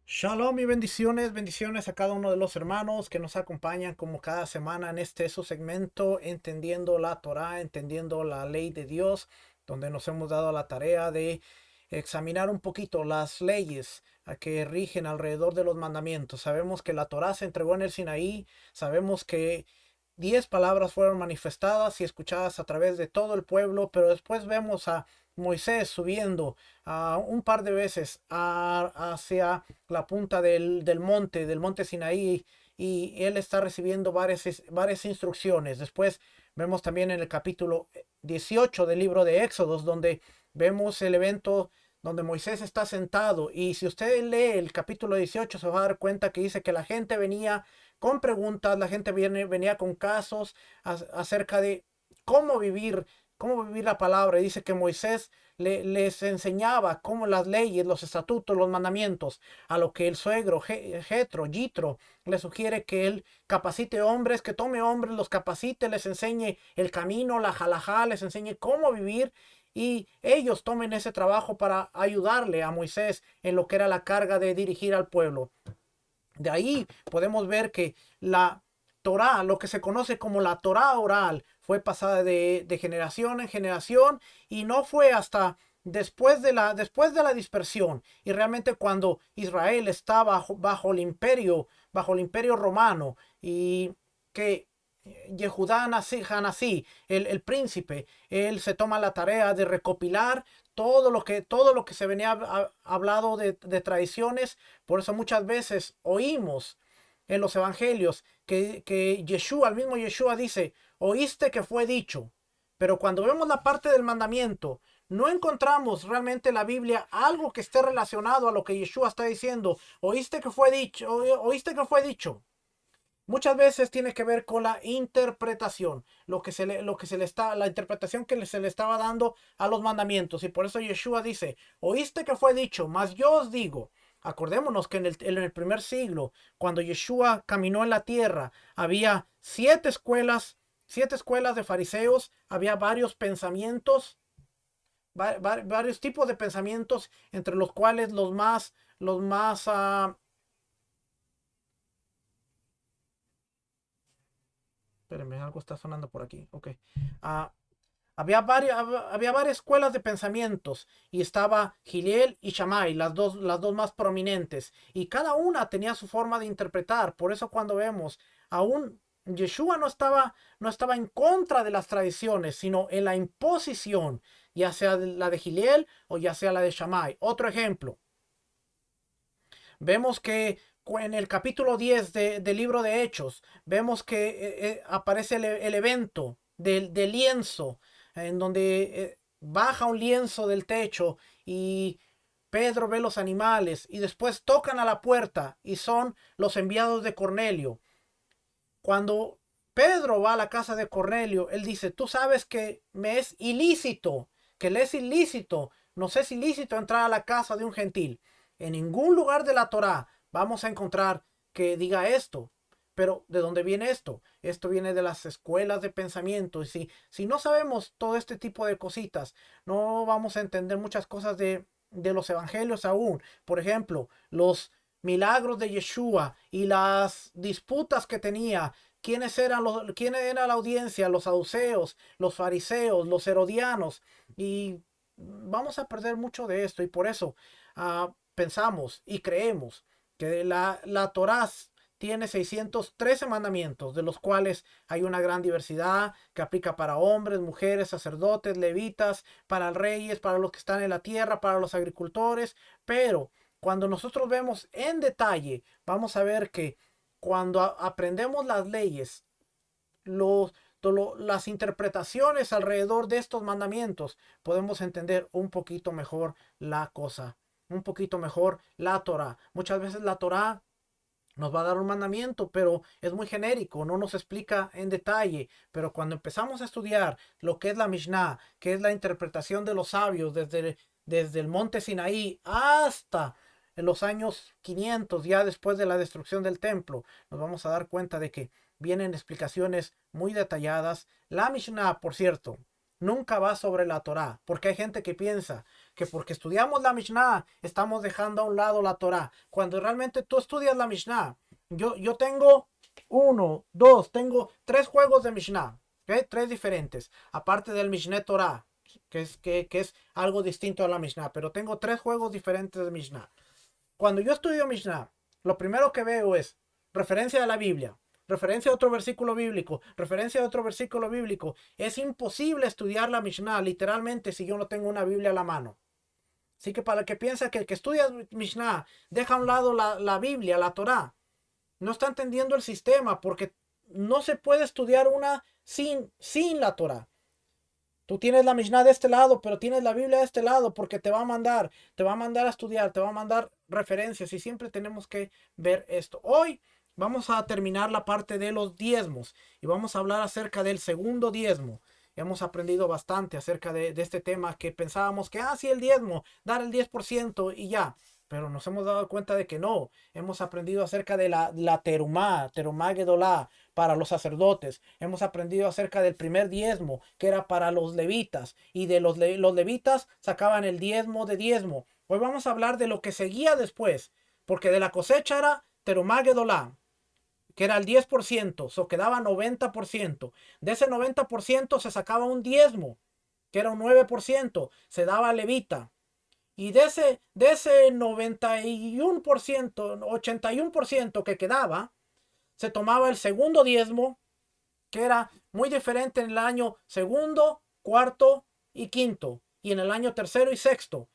Shalom y bendiciones, bendiciones a cada uno de los hermanos que nos acompañan como cada semana en este su segmento, entendiendo la Torá, entendiendo la ley de Dios, donde nos hemos dado la tarea de examinar un poquito las leyes a que rigen alrededor de los mandamientos. Sabemos que la Torá se entregó en el Sinaí, sabemos que 10 palabras fueron manifestadas y escuchadas a través de todo el pueblo, pero después vemos a Moisés subiendo un par de veces hacia la punta del monte Sinaí, y él está recibiendo varias instrucciones. Después vemos también en el capítulo 18 del libro de Éxodos, donde vemos el evento donde Moisés está sentado, y si usted lee el capítulo 18 se va a dar cuenta que dice que la gente venía con preguntas, la gente venía con casos acerca de cómo vivir, cómo vivir la palabra. Y dice que Moisés les enseñaba cómo las leyes, los estatutos, los mandamientos, a lo que el suegro Jitro le sugiere que él capacite hombres, que tome hombres, los capacite, les enseñe el camino, la halajá, les enseñe cómo vivir, y ellos tomen ese trabajo para ayudarle a Moisés en lo que era la carga de dirigir al pueblo. De ahí podemos ver que la Torá, lo que se conoce como la Torá oral, fue pasada de generación en generación, y no fue hasta después de la dispersión, y realmente cuando Israel está bajo el imperio romano, y que Yehudá Hanasí, el príncipe, él se toma la tarea de recopilar todo lo que se venía hablado de tradiciones. Por eso muchas veces oímos en los evangelios que Yeshua, el mismo Yeshua dice, oíste que fue dicho. Pero cuando vemos la parte del mandamiento, no encontramos realmente en la Biblia algo que esté relacionado a lo que Yeshua está diciendo. Oíste que fue dicho, oíste que fue dicho. Muchas veces tiene que ver con la interpretación, la interpretación que se le estaba dando a los mandamientos. Y por eso Yeshua dice, oíste que fue dicho, mas yo os digo. Acordémonos que en el primer siglo, cuando Yeshua caminó en la tierra, había 7 escuelas de fariseos, había varios pensamientos, varios tipos de pensamientos, entre los cuales espérenme, algo está sonando por aquí. Ok. Ah, había varias escuelas de pensamientos, y estaba Giliel y Shammai, las dos más prominentes, y cada una tenía su forma de interpretar. Por eso cuando vemos aún Yeshua no estaba en contra de las tradiciones, sino en la imposición, ya sea la de Giliel o ya sea la de Shammai. Otro ejemplo, vemos que en el capítulo 10 del libro de Hechos, vemos que aparece el evento del lienzo, en donde baja un lienzo del techo, y Pedro ve los animales, y después tocan a la puerta y son los enviados de Cornelio. Cuando Pedro va a la casa de Cornelio, él dice, tú sabes que me es ilícito, que le es ilícito, nos es ilícito entrar a la casa de un gentil. En ningún lugar de la Torá vamos a encontrar que diga esto. Pero ¿de dónde viene esto? Esto viene de las escuelas de pensamiento. Y si no sabemos todo este tipo de cositas, no vamos a entender muchas cosas de los evangelios aún. Por ejemplo, los milagros de Yeshua y las disputas que tenía. ¿Quién era la audiencia? Los saduceos, los fariseos, los herodianos. Y vamos a perder mucho de esto, y por eso pensamos y creemos que la Torá tiene 613 mandamientos, de los cuales hay una gran diversidad que aplica para hombres, mujeres, sacerdotes, levitas, para reyes, para los que están en la tierra, para los agricultores. Pero cuando nosotros vemos en detalle, vamos a ver que cuando aprendemos las leyes, las interpretaciones alrededor de estos mandamientos, podemos entender un poquito mejor la cosa, un poquito mejor la Torah. Muchas veces la Torah nos va a dar un mandamiento, pero es muy genérico, no nos explica en detalle. Pero cuando empezamos a estudiar lo que es la Mishnah, que es la interpretación de los sabios desde el monte Sinaí hasta en los años 500, ya después de la destrucción del templo, nos vamos a dar cuenta de que vienen explicaciones muy detalladas. La Mishnah, por cierto, nunca va sobre la Torá, porque hay gente que piensa que porque estudiamos la Mishnah estamos dejando a un lado la Torah. Cuando realmente tú estudias la Mishnah, yo tengo tengo tres juegos de Mishnah, ¿okay? Tres diferentes, aparte del Mishneh Torah, que es algo distinto a la Mishnah, pero tengo tres juegos diferentes de Mishnah. Cuando yo estudio Mishnah, lo primero que veo es referencia a la Biblia, referencia a otro versículo bíblico, referencia a otro versículo bíblico. Es imposible estudiar la Mishnah literalmente si yo no tengo una Biblia a la mano. Así que para el que piensa que el que estudia Mishnah deja a un lado la Biblia, la Torah, no está entendiendo el sistema porque no se puede estudiar una sin la Torah. Tú tienes la Mishnah de este lado, pero tienes la Biblia de este lado porque te va a mandar a estudiar, te va a mandar referencias y siempre tenemos que ver esto. Hoy vamos a terminar la parte de los diezmos y vamos a hablar acerca del segundo diezmo. Hemos aprendido bastante acerca de este tema que pensábamos que, sí, el diezmo, dar el 10% y ya. Pero nos hemos dado cuenta de que no. Hemos aprendido acerca de la terumá gedolá, para los sacerdotes. Hemos aprendido acerca del primer diezmo, que era para los levitas. Y de los levitas sacaban el diezmo de diezmo. Hoy vamos a hablar de lo que seguía después. Porque de la cosecha era terumá gedolá, que era el 10%, so quedaba 90%. De ese 90% se sacaba un diezmo, que era un 9%, se daba a levita. Y de ese 91%, 81% que quedaba, se tomaba el segundo diezmo, que era muy diferente en el año segundo, cuarto y quinto, y en el año tercero y sexto.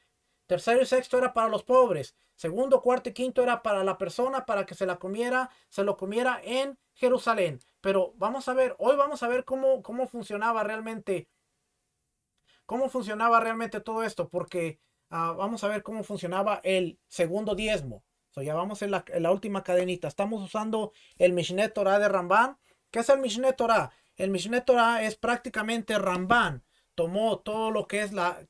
Tercero y sexto era para los pobres. Segundo, cuarto y quinto era para la persona, para que se lo comiera en Jerusalén. Pero hoy vamos a ver cómo funcionaba realmente todo esto, porque vamos a ver cómo funcionaba el segundo diezmo. Ya vamos en la última cadenita. Estamos usando el Mishneh Torah de Ramban. ¿Qué es el Mishneh Torah? El Mishneh Torah es prácticamente Ramban. Tomó todo lo que es la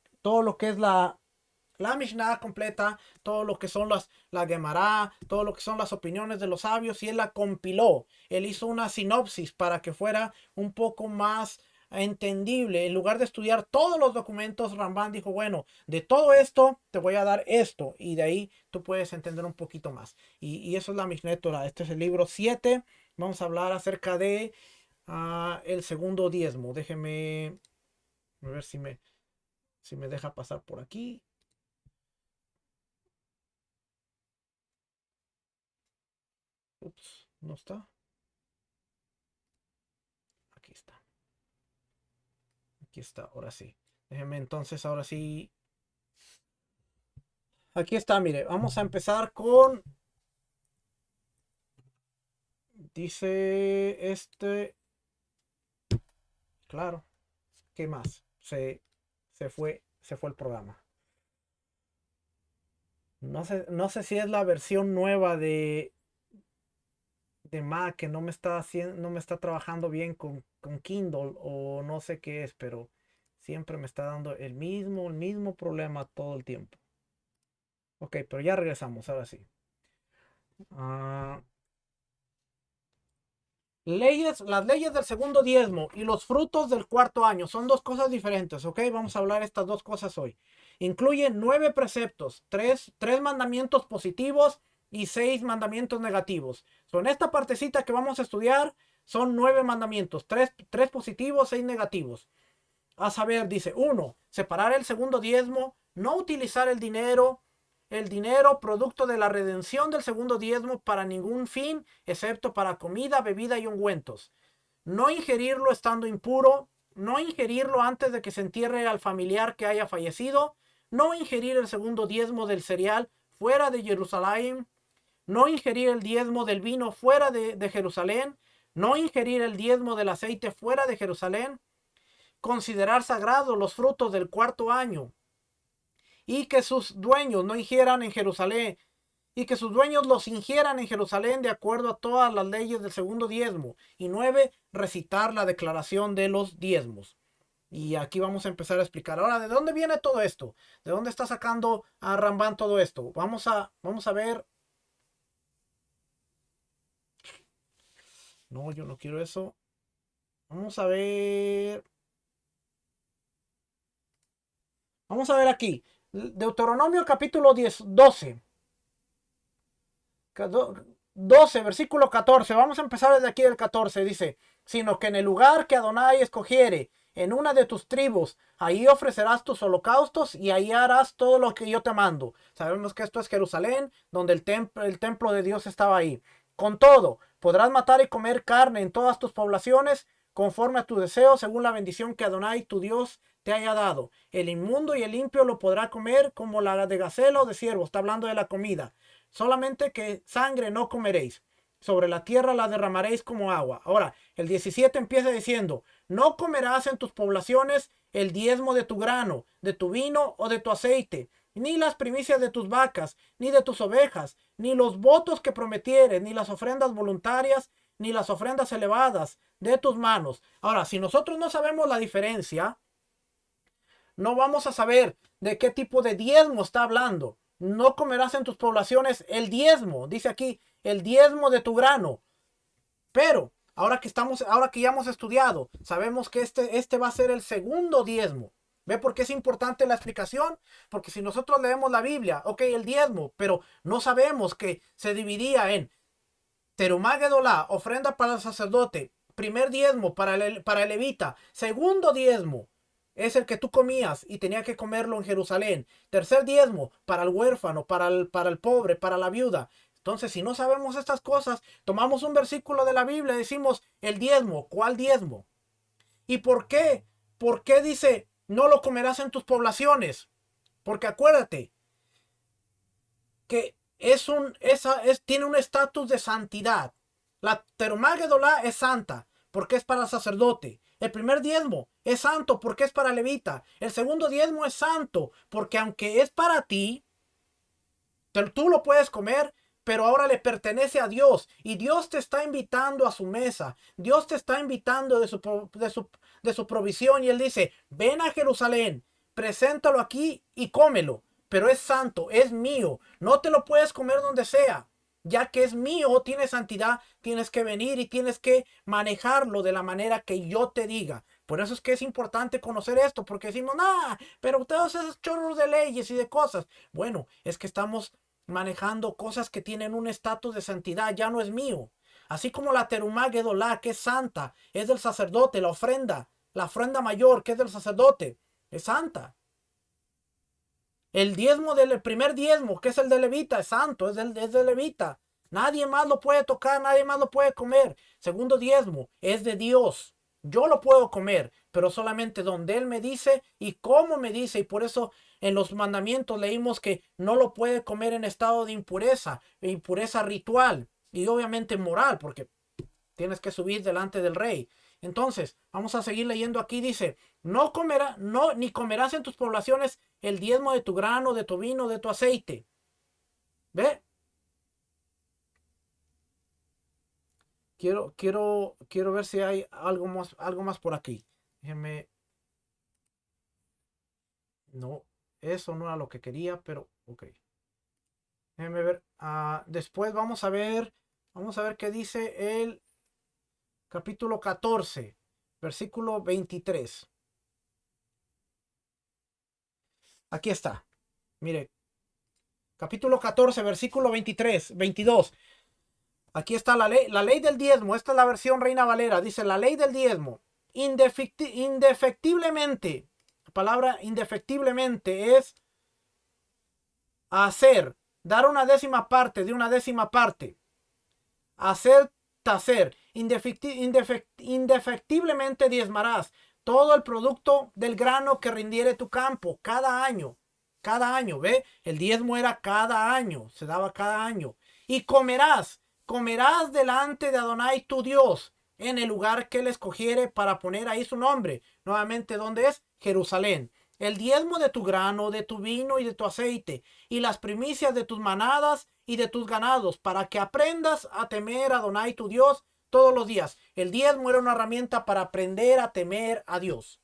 Mishnah completa, todo lo que son la Gemara, todo lo que son las opiniones de los sabios, y él la compiló. Él hizo una sinopsis para que fuera un poco más entendible. En lugar de estudiar todos los documentos, Ramban dijo, bueno, de todo esto te voy a dar esto, y de ahí tú puedes entender un poquito más. Y eso es la Mishneh Torah. Este es el libro 7. Vamos a hablar acerca de el segundo diezmo. Déjeme ver si me deja pasar por aquí. Ups, no está. Aquí está. Aquí está, ahora sí. Déjenme entonces, ahora sí. Aquí está, mire. Vamos a empezar con. Dice este. Claro. ¿Qué más? Se fue el programa. No sé si es la versión nueva de Mac que no me está trabajando bien con Kindle, o no sé qué es, pero siempre me está dando el mismo problema todo el tiempo. Ok, pero ya regresamos, ahora sí. Ah, las leyes del segundo diezmo y los frutos del cuarto año son dos cosas diferentes, ¿ok? Vamos a hablar estas dos cosas hoy. Incluye 9 preceptos, tres mandamientos positivos y 6 mandamientos negativos. En esta partecita que vamos a estudiar son 9 mandamientos, tres positivos, 6 negativos. A saber, dice, 1, separar el segundo diezmo, no utilizar el dinero producto de la redención del segundo diezmo para ningún fin, excepto para comida, bebida y ungüentos. No ingerirlo estando impuro, no ingerirlo antes de que se entierre al familiar que haya fallecido, no ingerir el segundo diezmo del cereal fuera de Jerusalén, no ingerir el diezmo del vino fuera de Jerusalén, no ingerir el diezmo del aceite fuera de Jerusalén, considerar sagrados los frutos del cuarto año, y que sus dueños no ingieran en Jerusalén, y que sus dueños los ingieran en Jerusalén de acuerdo a todas las leyes del segundo diezmo. Y 9, recitar la declaración de los diezmos. Y aquí vamos a empezar a explicar. Ahora, ¿de dónde viene todo esto? ¿De dónde está sacando a Ramban todo esto? Vamos a ver. No, yo no quiero eso. Vamos a ver. Vamos a ver aquí. Deuteronomio capítulo 10, 12. 12, versículo 14. Vamos a empezar desde aquí del 14. Dice, sino que en el lugar que Adonai escogiere, en una de tus tribus, ahí ofrecerás tus holocaustos y ahí harás todo lo que yo te mando. Sabemos que esto es Jerusalén, donde el templo de Dios estaba ahí. Con todo, podrás matar y comer carne en todas tus poblaciones, conforme a tu deseo, según la bendición que Adonai, tu Dios, te haya dado. El inmundo y el limpio lo podrá comer como la de gacela o de ciervo. Está hablando de la comida. Solamente que sangre no comeréis. Sobre la tierra la derramaréis como agua. Ahora, el 17 empieza diciendo, no comerás en tus poblaciones el diezmo de tu grano, de tu vino o de tu aceite, ni las primicias de tus vacas, ni de tus ovejas, ni los votos que prometieres, ni las ofrendas voluntarias, ni las ofrendas elevadas de tus manos. Ahora, si nosotros no sabemos la diferencia, no vamos a saber de qué tipo de diezmo está hablando. No comerás en tus poblaciones el diezmo, dice aquí, el diezmo de tu grano. Pero ahora que ya hemos estudiado, sabemos que este va a ser el segundo diezmo. ¿Ve por qué es importante la explicación? Porque si nosotros leemos la Biblia, ok, el diezmo, pero no sabemos que se dividía en Terumá Gedolá, ofrenda para el sacerdote, primer diezmo para el levita, segundo diezmo es el que tú comías y tenía que comerlo en Jerusalén, tercer diezmo para el huérfano, para el pobre, para la viuda. Entonces, si no sabemos estas cosas, tomamos un versículo de la Biblia y decimos el diezmo. ¿Cuál diezmo? ¿Y por qué? ¿Por qué dice no lo comerás en tus poblaciones? Porque acuérdate que tiene un estatus de santidad. La Terumá Gedolá es santa porque es para el sacerdote. El primer diezmo es santo porque es para levita. El segundo diezmo es santo porque aunque es para ti, tú lo puedes comer, pero ahora le pertenece a Dios. Y Dios te está invitando a su mesa. Dios te está invitando de su provisión. Y Él dice, ven a Jerusalén, preséntalo aquí y cómelo. Pero es santo, es mío. No te lo puedes comer donde sea. Ya que es mío, tiene santidad, tienes que venir y tienes que manejarlo de la manera que yo te diga. Por eso es que es importante conocer esto, porque decimos, nah, pero todos esos chorros de leyes y de cosas. Bueno, es que estamos manejando cosas que tienen un estatus de santidad, ya no es mío. Así como la Terumá Gedolá, que es santa, es del sacerdote, la ofrenda mayor, que es del sacerdote, es santa. El diezmo del primer diezmo, que es el de levita, es santo, es de levita. Nadie más lo puede tocar, nadie más lo puede comer. Segundo diezmo, es de Dios. Yo lo puedo comer, pero solamente donde Él me dice y cómo me dice. Y por eso en los mandamientos leímos que no lo puede comer en estado de impureza ritual y obviamente moral, porque tienes que subir delante del rey. Entonces, vamos a seguir leyendo aquí. Dice, no comerás, no, ni comerás en tus poblaciones el diezmo de tu grano, de tu vino, de tu aceite. ¿Ve? Quiero ver si hay algo más por aquí. Déjenme. No, eso no era lo que quería, pero ok. Déjenme ver. Después vamos a ver qué dice el capítulo 14, versículo 23. Aquí está. Mire, capítulo 14, versículo 23, 22. Aquí está la ley del diezmo. Esta es la versión Reina Valera. Dice la ley del diezmo. Indefectiblemente. La palabra indefectiblemente es hacer. Dar una décima parte de una décima parte. Hacer, tacer. Indefectiblemente diezmarás todo el producto del grano que rindiere tu campo cada año. Cada año, ¿ve? El diezmo era cada año. Se daba cada año. Y comerás delante de Adonai tu Dios en el lugar que él escogiere para poner ahí su nombre. Nuevamente, ¿dónde es? Jerusalén. El diezmo de tu grano, de tu vino y de tu aceite, y las primicias de tus manadas y de tus ganados, para que aprendas a temer a Adonai tu Dios todos los días. El diezmo era una herramienta para aprender a temer a Dios.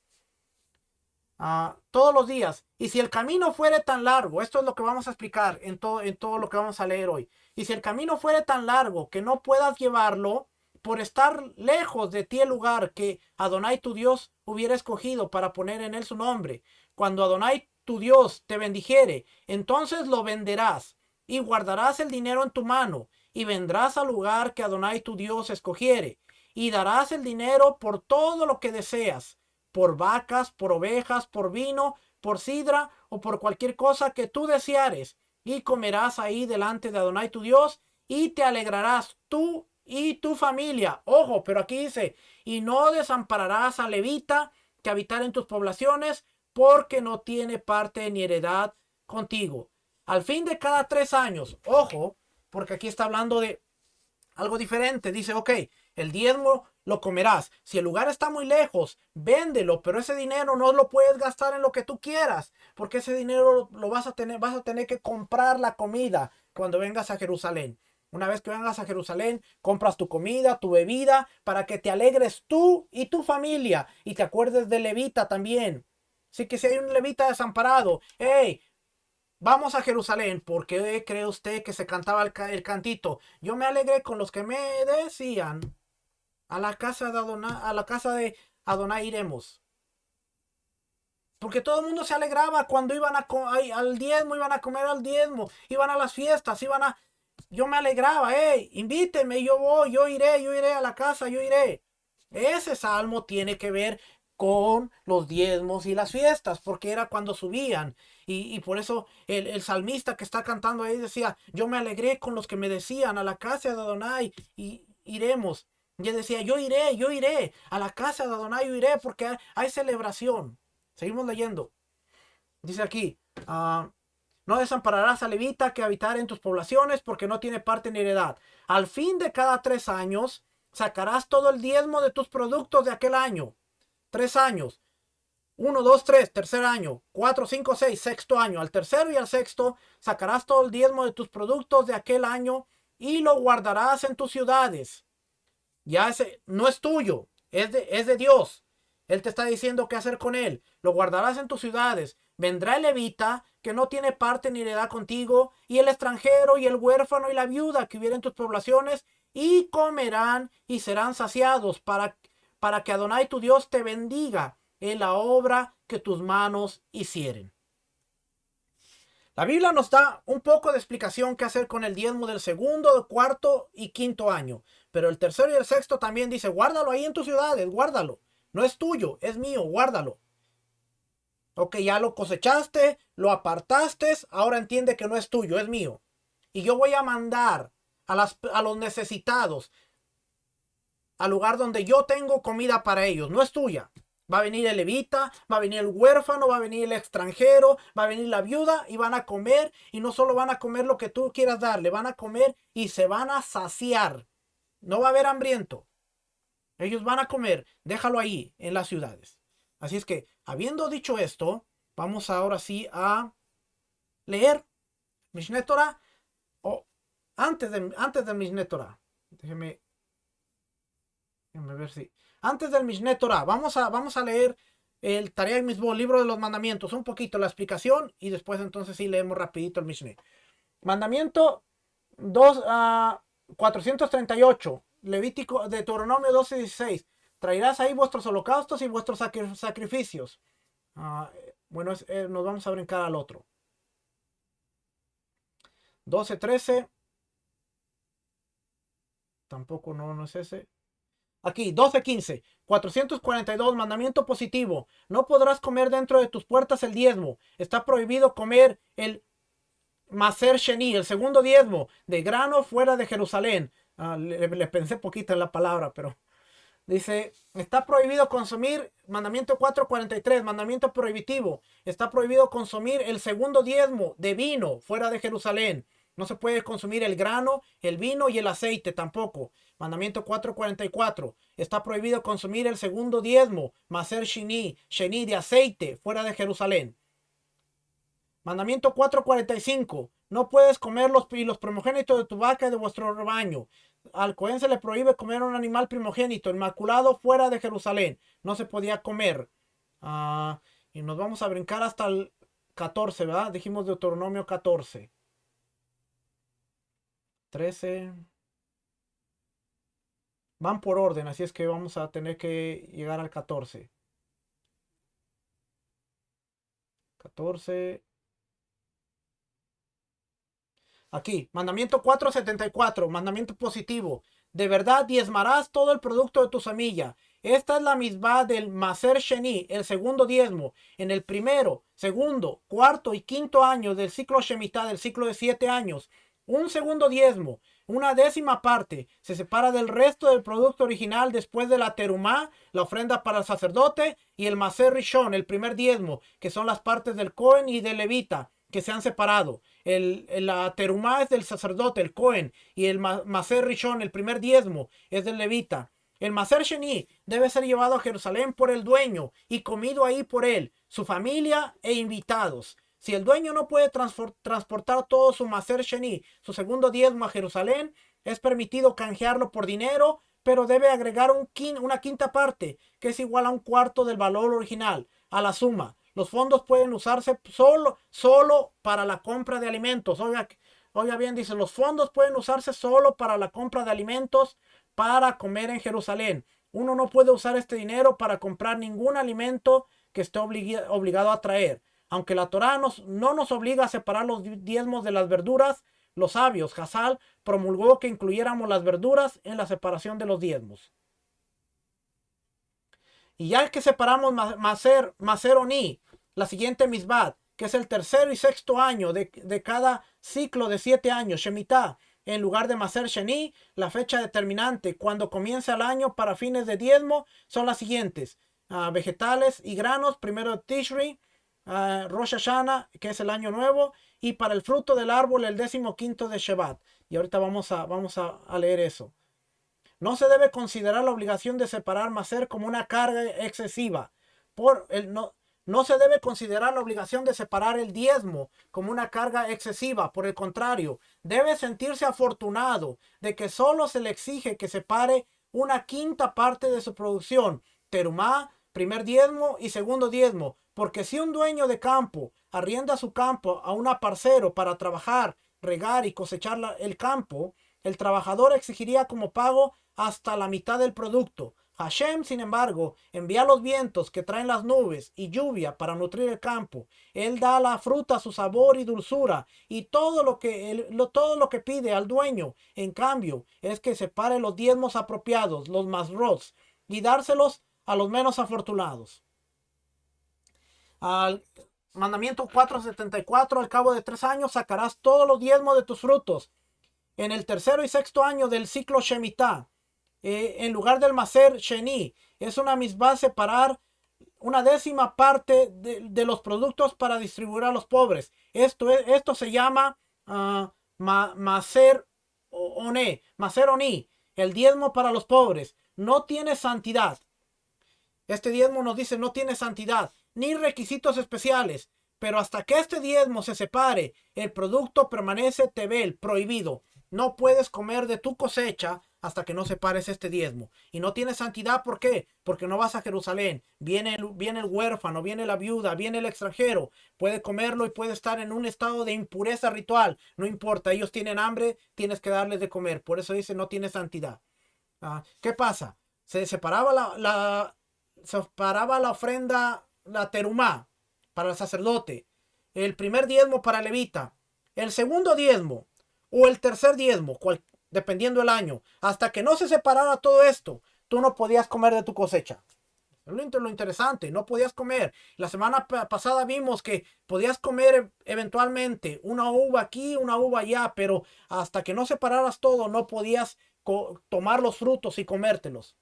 Todos los días. Y si el camino fuere tan largo, esto es lo que vamos a explicar en todo lo que vamos a leer hoy. Y si el camino fuere tan largo que no puedas llevarlo por estar lejos de ti el lugar que Adonai tu Dios hubiera escogido para poner en él su nombre, cuando Adonai tu Dios te bendijere, entonces lo venderás y guardarás el dinero en tu mano y vendrás al lugar que Adonai tu Dios escogiere y darás el dinero por todo lo que deseas, por vacas, por ovejas, por vino, por sidra o por cualquier cosa que tú deseares, y comerás ahí delante de Adonai tu Dios y te alegrarás tú y tu familia. Ojo, pero aquí dice, y no desampararás a levita que habitar en tus poblaciones, porque no tiene parte ni heredad contigo. Al fin de cada 3 años, ojo, porque aquí está hablando de algo diferente. Dice, ok, el diezmo lo comerás. Si el lugar está muy lejos, véndelo, pero ese dinero no lo puedes gastar en lo que tú quieras, porque ese dinero lo vas a tener que comprar la comida cuando vengas a Jerusalén. Una vez que vengas a Jerusalén, compras tu comida, tu bebida, para que te alegres tú y tu familia y te acuerdes de levita también. Así que si hay un levita desamparado, hey, vamos a Jerusalén. ¿Por qué cree usted que se cantaba el cantito? Yo me alegré con los que me decían, a la casa de Adonai iremos. Porque todo el mundo se alegraba cuando iban al diezmo, iban a comer al diezmo, iban a las fiestas, yo me alegraba, hey, invíteme, yo voy, yo iré a la casa, yo iré. Ese salmo tiene que ver con los diezmos y las fiestas, porque era cuando subían. Y por eso el salmista que está cantando ahí decía, yo me alegré con los que me decían, a la casa de Adonai y iremos. Y él decía, yo iré, a la casa de Adonai yo iré, porque hay celebración. Seguimos leyendo. Dice aquí, no desampararás a levita que habitar en tus poblaciones, porque no tiene parte ni heredad. Al fin de cada 3 años sacarás todo el diezmo de tus productos de aquel año. 3 años. 1, 2, 3, tercer año. 4, 5, 6, sexto año. Al tercero y al sexto sacarás todo el diezmo de tus productos de aquel año y lo guardarás en tus ciudades. Ya ese no es tuyo, es de Dios. Él te está diciendo qué hacer con él. Lo guardarás en tus ciudades. Vendrá el levita que no tiene parte ni heredad contigo, y el extranjero y el huérfano y la viuda que hubiera en tus poblaciones, y comerán y serán saciados para que Adonai tu Dios te bendiga en la obra que tus manos hicieren. La Biblia nos da un poco de explicación qué hacer con el diezmo del segundo, cuarto y quinto año. Pero el tercero y el sexto también dice, guárdalo ahí en tus ciudades, guárdalo. No es tuyo, es mío, guárdalo. Ok, ya lo cosechaste, lo apartaste, ahora entiende que no es tuyo, es mío. Y yo voy a mandar a los necesitados al lugar donde yo tengo comida para ellos, no es tuya. Va a venir el levita, va a venir el huérfano, va a venir el extranjero, va a venir la viuda y van a comer, y no solo van a comer lo que tú quieras darle, van a comer y se van a saciar. No va a haber hambriento. Ellos van a comer, déjalo ahí en las ciudades. Así es que, habiendo dicho esto, vamos ahora sí a leer Mishneh Torah, o antes de Mishneh Torah. Déjeme ver si. Antes del Mishneh Torah, vamos a leer el Tariag Misbo, libro de los mandamientos, un poquito la explicación, y después entonces sí leemos rapidito el Mishneh. Mandamiento 2, 438, Levítico, Deuteronomio 12:16. Traerás ahí vuestros holocaustos y vuestros sacrificios. Bueno, nos vamos a brincar al otro. 12:13. Tampoco no es ese. Aquí, 12:15. 442, mandamiento positivo. No podrás comer dentro de tus puertas el diezmo. Está prohibido comer el Maser Sheni, el segundo diezmo de grano fuera de Jerusalén. Le pensé poquito en la palabra, pero dice, está prohibido consumir, mandamiento 443, mandamiento prohibitivo. Está prohibido consumir el segundo diezmo de vino fuera de Jerusalén. No se puede consumir el grano, el vino y el aceite tampoco. Mandamiento 444. Está prohibido consumir el segundo diezmo, maser sheni de aceite fuera de Jerusalén. Mandamiento 445. No puedes comer los primogénitos de tu vaca y de vuestro rebaño. Al Cohen se le prohíbe comer un animal primogénito, inmaculado, fuera de Jerusalén. No se podía comer. Y nos vamos a brincar hasta el 14, ¿verdad? Dijimos Deuteronomio 14. 13. Van por orden, así es que vamos a tener que llegar al 14. 14. Aquí, mandamiento 474, mandamiento positivo. De verdad diezmarás todo el producto de tu semilla. Esta es la misma del Maser Sheni, el segundo diezmo. En el primero, segundo, cuarto y quinto año del ciclo Shemitah, del ciclo de 7 años. Un segundo diezmo, una décima parte, se separa del resto del producto original después de la terumá, la ofrenda para el sacerdote, y el Maser Rishon, el primer diezmo, que son las partes del Cohen y del Levita, que se han separado. La terumá es del sacerdote, el Cohen, y el Maser Rishon, el primer diezmo, es del Levita. El Maser Sheni debe ser llevado a Jerusalén por el dueño y comido ahí por él, su familia e invitados. Si el dueño no puede transportar todo su Maser Sheni, su segundo diezmo, a Jerusalén, es permitido canjearlo por dinero, pero debe agregar una quinta parte, que es igual a un cuarto del valor original, a la suma. Los fondos pueden usarse solo para la compra de alimentos. Oiga bien, dice, los fondos pueden usarse solo para la compra de alimentos para comer en Jerusalén. Uno no puede usar este dinero para comprar ningún alimento que esté obligado a traer. Aunque la Torá no nos obliga a separar los diezmos de las verduras, los sabios, Hazal, promulgó que incluyéramos las verduras en la separación de los diezmos. Y ya que separamos Maser Oni, la siguiente Misbat, que es el tercero y sexto año de cada ciclo de 7 años, Shemitah, en lugar de Maser Sheni, la fecha determinante cuando comienza el año para fines de diezmo son las siguientes: vegetales y granos, primero de Tishri, Rosh Hashanah, que es el año nuevo, y para el fruto del árbol el 15º de Shevat. Y ahorita vamos a leer eso. No se debe considerar la obligación de separar Maser como una carga excesiva. No se debe considerar la obligación de separar el diezmo como una carga excesiva. Por el contrario, debe sentirse afortunado de que solo se le exige que separe una quinta parte de su producción, terumá, primer diezmo y segundo diezmo. Porque si un dueño de campo arrienda su campo a un parcero para trabajar, regar y cosechar el campo, el trabajador exigiría como pago hasta la mitad del producto. Hashem, sin embargo, envía los vientos que traen las nubes y lluvia para nutrir el campo. Él da a la fruta su sabor y dulzura, y todo lo que pide al dueño, en cambio, es que separe los diezmos apropiados, los masrots, y dárselos a los menos afortunados. Al mandamiento 474, al cabo de 3 años sacarás todos los diezmos de tus frutos. En el tercero y sexto año del ciclo Shemitah, en lugar del Maser Sheni, es una misma separar una décima parte de los productos para distribuir a los pobres. Esto se llama Maser Oni, el diezmo para los pobres. No tiene santidad. Este diezmo nos dice no tiene santidad ni requisitos especiales, pero hasta que este diezmo se separe, el producto permanece tebel, prohibido. No puedes comer de tu cosecha hasta que no separes este diezmo. Y no tiene santidad, ¿por qué? Porque no vas a Jerusalén. Viene el huérfano, viene la viuda, viene el extranjero. Puede comerlo y puede estar en un estado de impureza ritual. No importa, ellos tienen hambre, tienes que darles de comer. Por eso dice no tiene santidad. ¿Qué pasa? Se separaba la ofrenda, la terumá, para el sacerdote. El primer diezmo para el levita. El segundo diezmo o el tercer diezmo, dependiendo del año. Hasta que no se separara todo esto, tú no podías comer de tu cosecha. Lo interesante, no podías comer. La semana pasada vimos que podías comer eventualmente una uva aquí, una uva allá, pero hasta que no separaras todo, no podías tomar los frutos y comértelos.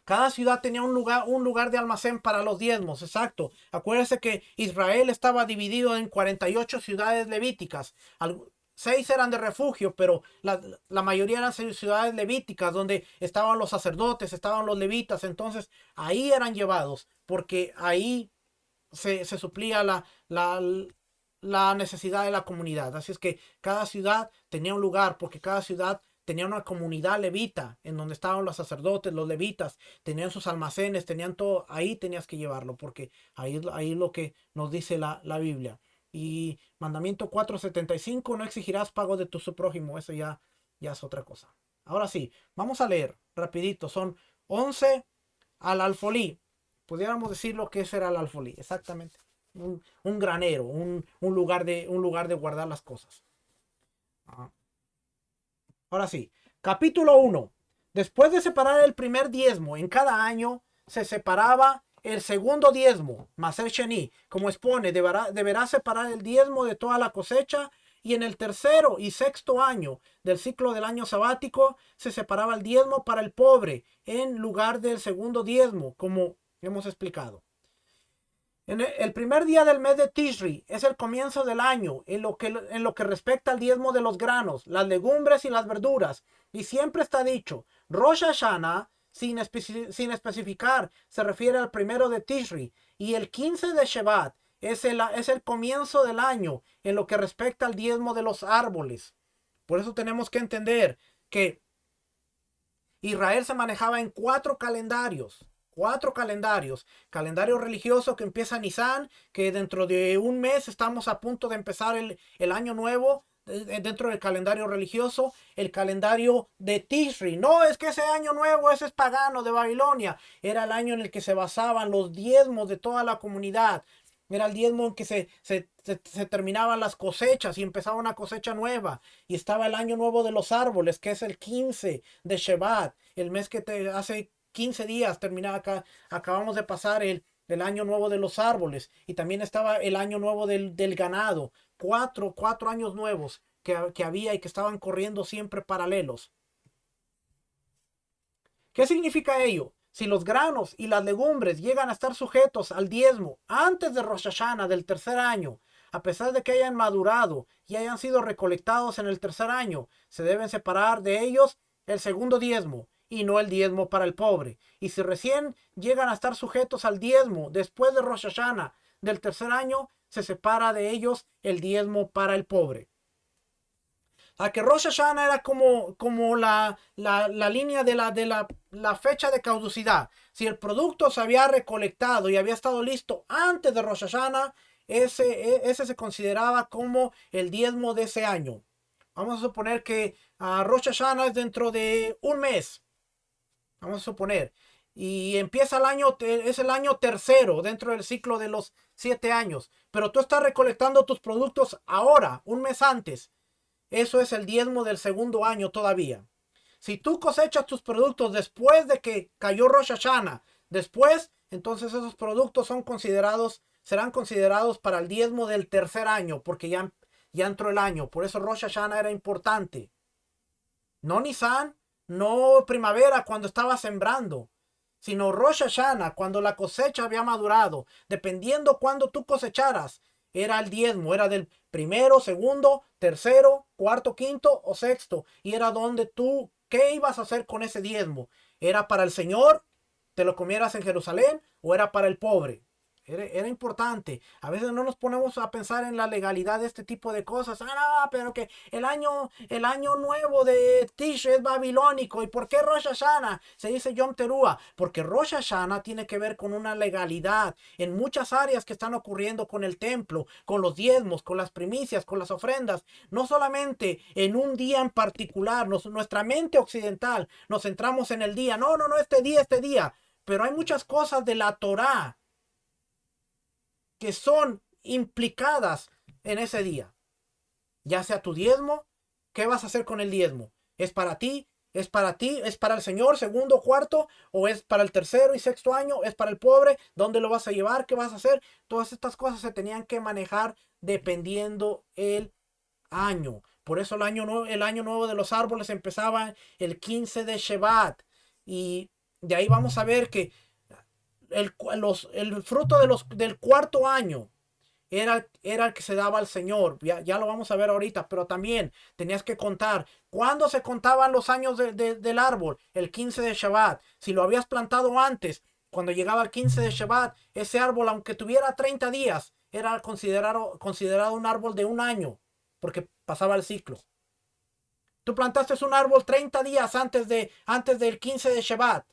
Cada ciudad tenía un lugar de almacén para los diezmos, exacto. Acuérdense que Israel estaba dividido en 48 ciudades levíticas. 6 eran de refugio, pero la mayoría eran ciudades levíticas donde estaban los sacerdotes, estaban los levitas. Entonces ahí eran llevados porque ahí se suplía la necesidad de la comunidad. Así es que cada ciudad tenía un lugar porque cada ciudad tenía una comunidad levita en donde estaban los sacerdotes, los levitas, tenían sus almacenes, tenían todo. Ahí tenías que llevarlo porque ahí es lo que nos dice la Biblia. Y mandamiento 475, no exigirás pago de tu prójimo. Eso ya es otra cosa. Ahora sí, vamos a leer rapidito. Son 11 al alfolí. Pudiéramos decir lo que ese era el alfolí, exactamente. Un granero, un lugar de guardar las cosas. Ajá. Ahora sí, capítulo 1. Después de separar el primer diezmo en cada año, se separaba el segundo diezmo, Maser Sheni, como expone, deberá separar el diezmo de toda la cosecha, y en el tercero y sexto año del ciclo del año sabático se separaba el diezmo para el pobre en lugar del segundo diezmo, como hemos explicado. En el primer día del mes de Tishri es el comienzo del año en lo que respecta al diezmo de los granos, las legumbres y las verduras. Y siempre está dicho, Rosh Hashanah, sin especificar, se refiere al primero de Tishri. Y el 15 de Shevat es el comienzo del año en lo que respecta al diezmo de los árboles. Por eso tenemos que entender que Israel se manejaba en cuatro calendarios. Cuatro calendarios. Calendario religioso que empieza Nisan, que dentro de un mes estamos a punto de empezar el año nuevo dentro del calendario religioso. El calendario de Tishri. No, es que ese año nuevo, ese es pagano de Babilonia. Era el año en el que se basaban los diezmos de toda la comunidad. Era el diezmo en que se terminaban las cosechas y empezaba una cosecha nueva. Y estaba el año nuevo de los árboles, que es el 15 de Shevat, el mes que hace 15 días terminaba acá. Acabamos de pasar el año nuevo de los árboles. Y también estaba el año nuevo del ganado. Cuatro años nuevos que había y que estaban corriendo siempre paralelos. ¿Qué significa ello? Si los granos y las legumbres llegan a estar sujetos al diezmo antes de Rosh Hashanah del tercer año, a pesar de que hayan madurado y hayan sido recolectados en el tercer año, se deben separar de ellos el segundo diezmo y no el diezmo para el pobre. Y si recién llegan a estar sujetos al diezmo después de Rosh Hashanah del tercer año, se separa de ellos el diezmo para el pobre. A que Rosh Hashanah era como la línea de la fecha de caducidad. Si el producto se había recolectado y había estado listo antes de Rosh Hashanah, ese se consideraba como el diezmo de ese año. Vamos a suponer que Rosh Hashanah es dentro de un mes. Vamos a suponer. Y empieza es el año tercero dentro del ciclo de los 7 años. Pero tú estás recolectando tus productos ahora, un mes antes. Eso es el diezmo del segundo año todavía. Si tú cosechas tus productos después de que cayó Rosh Hashanah, después, entonces esos productos serán considerados para el diezmo del tercer año, porque ya entró el año. Por eso Rosh Hashanah era importante. No Nisan, no primavera cuando estaba sembrando, sino Rosh Hashanah cuando la cosecha había madurado. Dependiendo cuando tú cosecharas, era el diezmo, era del primero, segundo, tercero, cuarto, quinto o sexto. Y era donde tú, ¿qué ibas a hacer con ese diezmo? ¿Era para el Señor? ¿Te lo comieras en Jerusalén? ¿O era para el pobre? Era importante. A veces no nos ponemos a pensar en la legalidad de este tipo de cosas. Ah, no, pero que el año nuevo de Tish es babilónico. ¿Y por qué Rosh Hashanah? Se dice Yom Teruah. Porque Rosh Hashanah tiene que ver con una legalidad en muchas áreas que están ocurriendo con el templo, con los diezmos, con las primicias, con las ofrendas. No solamente en un día en particular. Nuestra mente occidental nos centramos en el día. No, este día. Pero hay muchas cosas de la Torá que son implicadas en ese día. Ya sea tu diezmo, ¿qué vas a hacer con el diezmo? ¿Es para ti? ¿Es para ti? ¿Es para el Señor, segundo, cuarto? ¿O es para el tercero y sexto año? ¿Es para el pobre? ¿Dónde lo vas a llevar? ¿Qué vas a hacer? Todas estas cosas se tenían que manejar dependiendo el año. Por eso el año nuevo de los árboles empezaba el 15 de Shevat. Y de ahí vamos a ver que el fruto del cuarto año era el que se daba al Señor. Ya lo vamos a ver ahorita, pero también tenías que contar. ¿Cuándo se contaban los años del árbol? El 15 de Shabbat. Si lo habías plantado antes, cuando llegaba el 15 de Shabbat, ese árbol, aunque tuviera 30 días, era considerado un árbol de un año, porque pasaba el ciclo. Tú plantaste un árbol 30 días antes del 15 de Shabbat.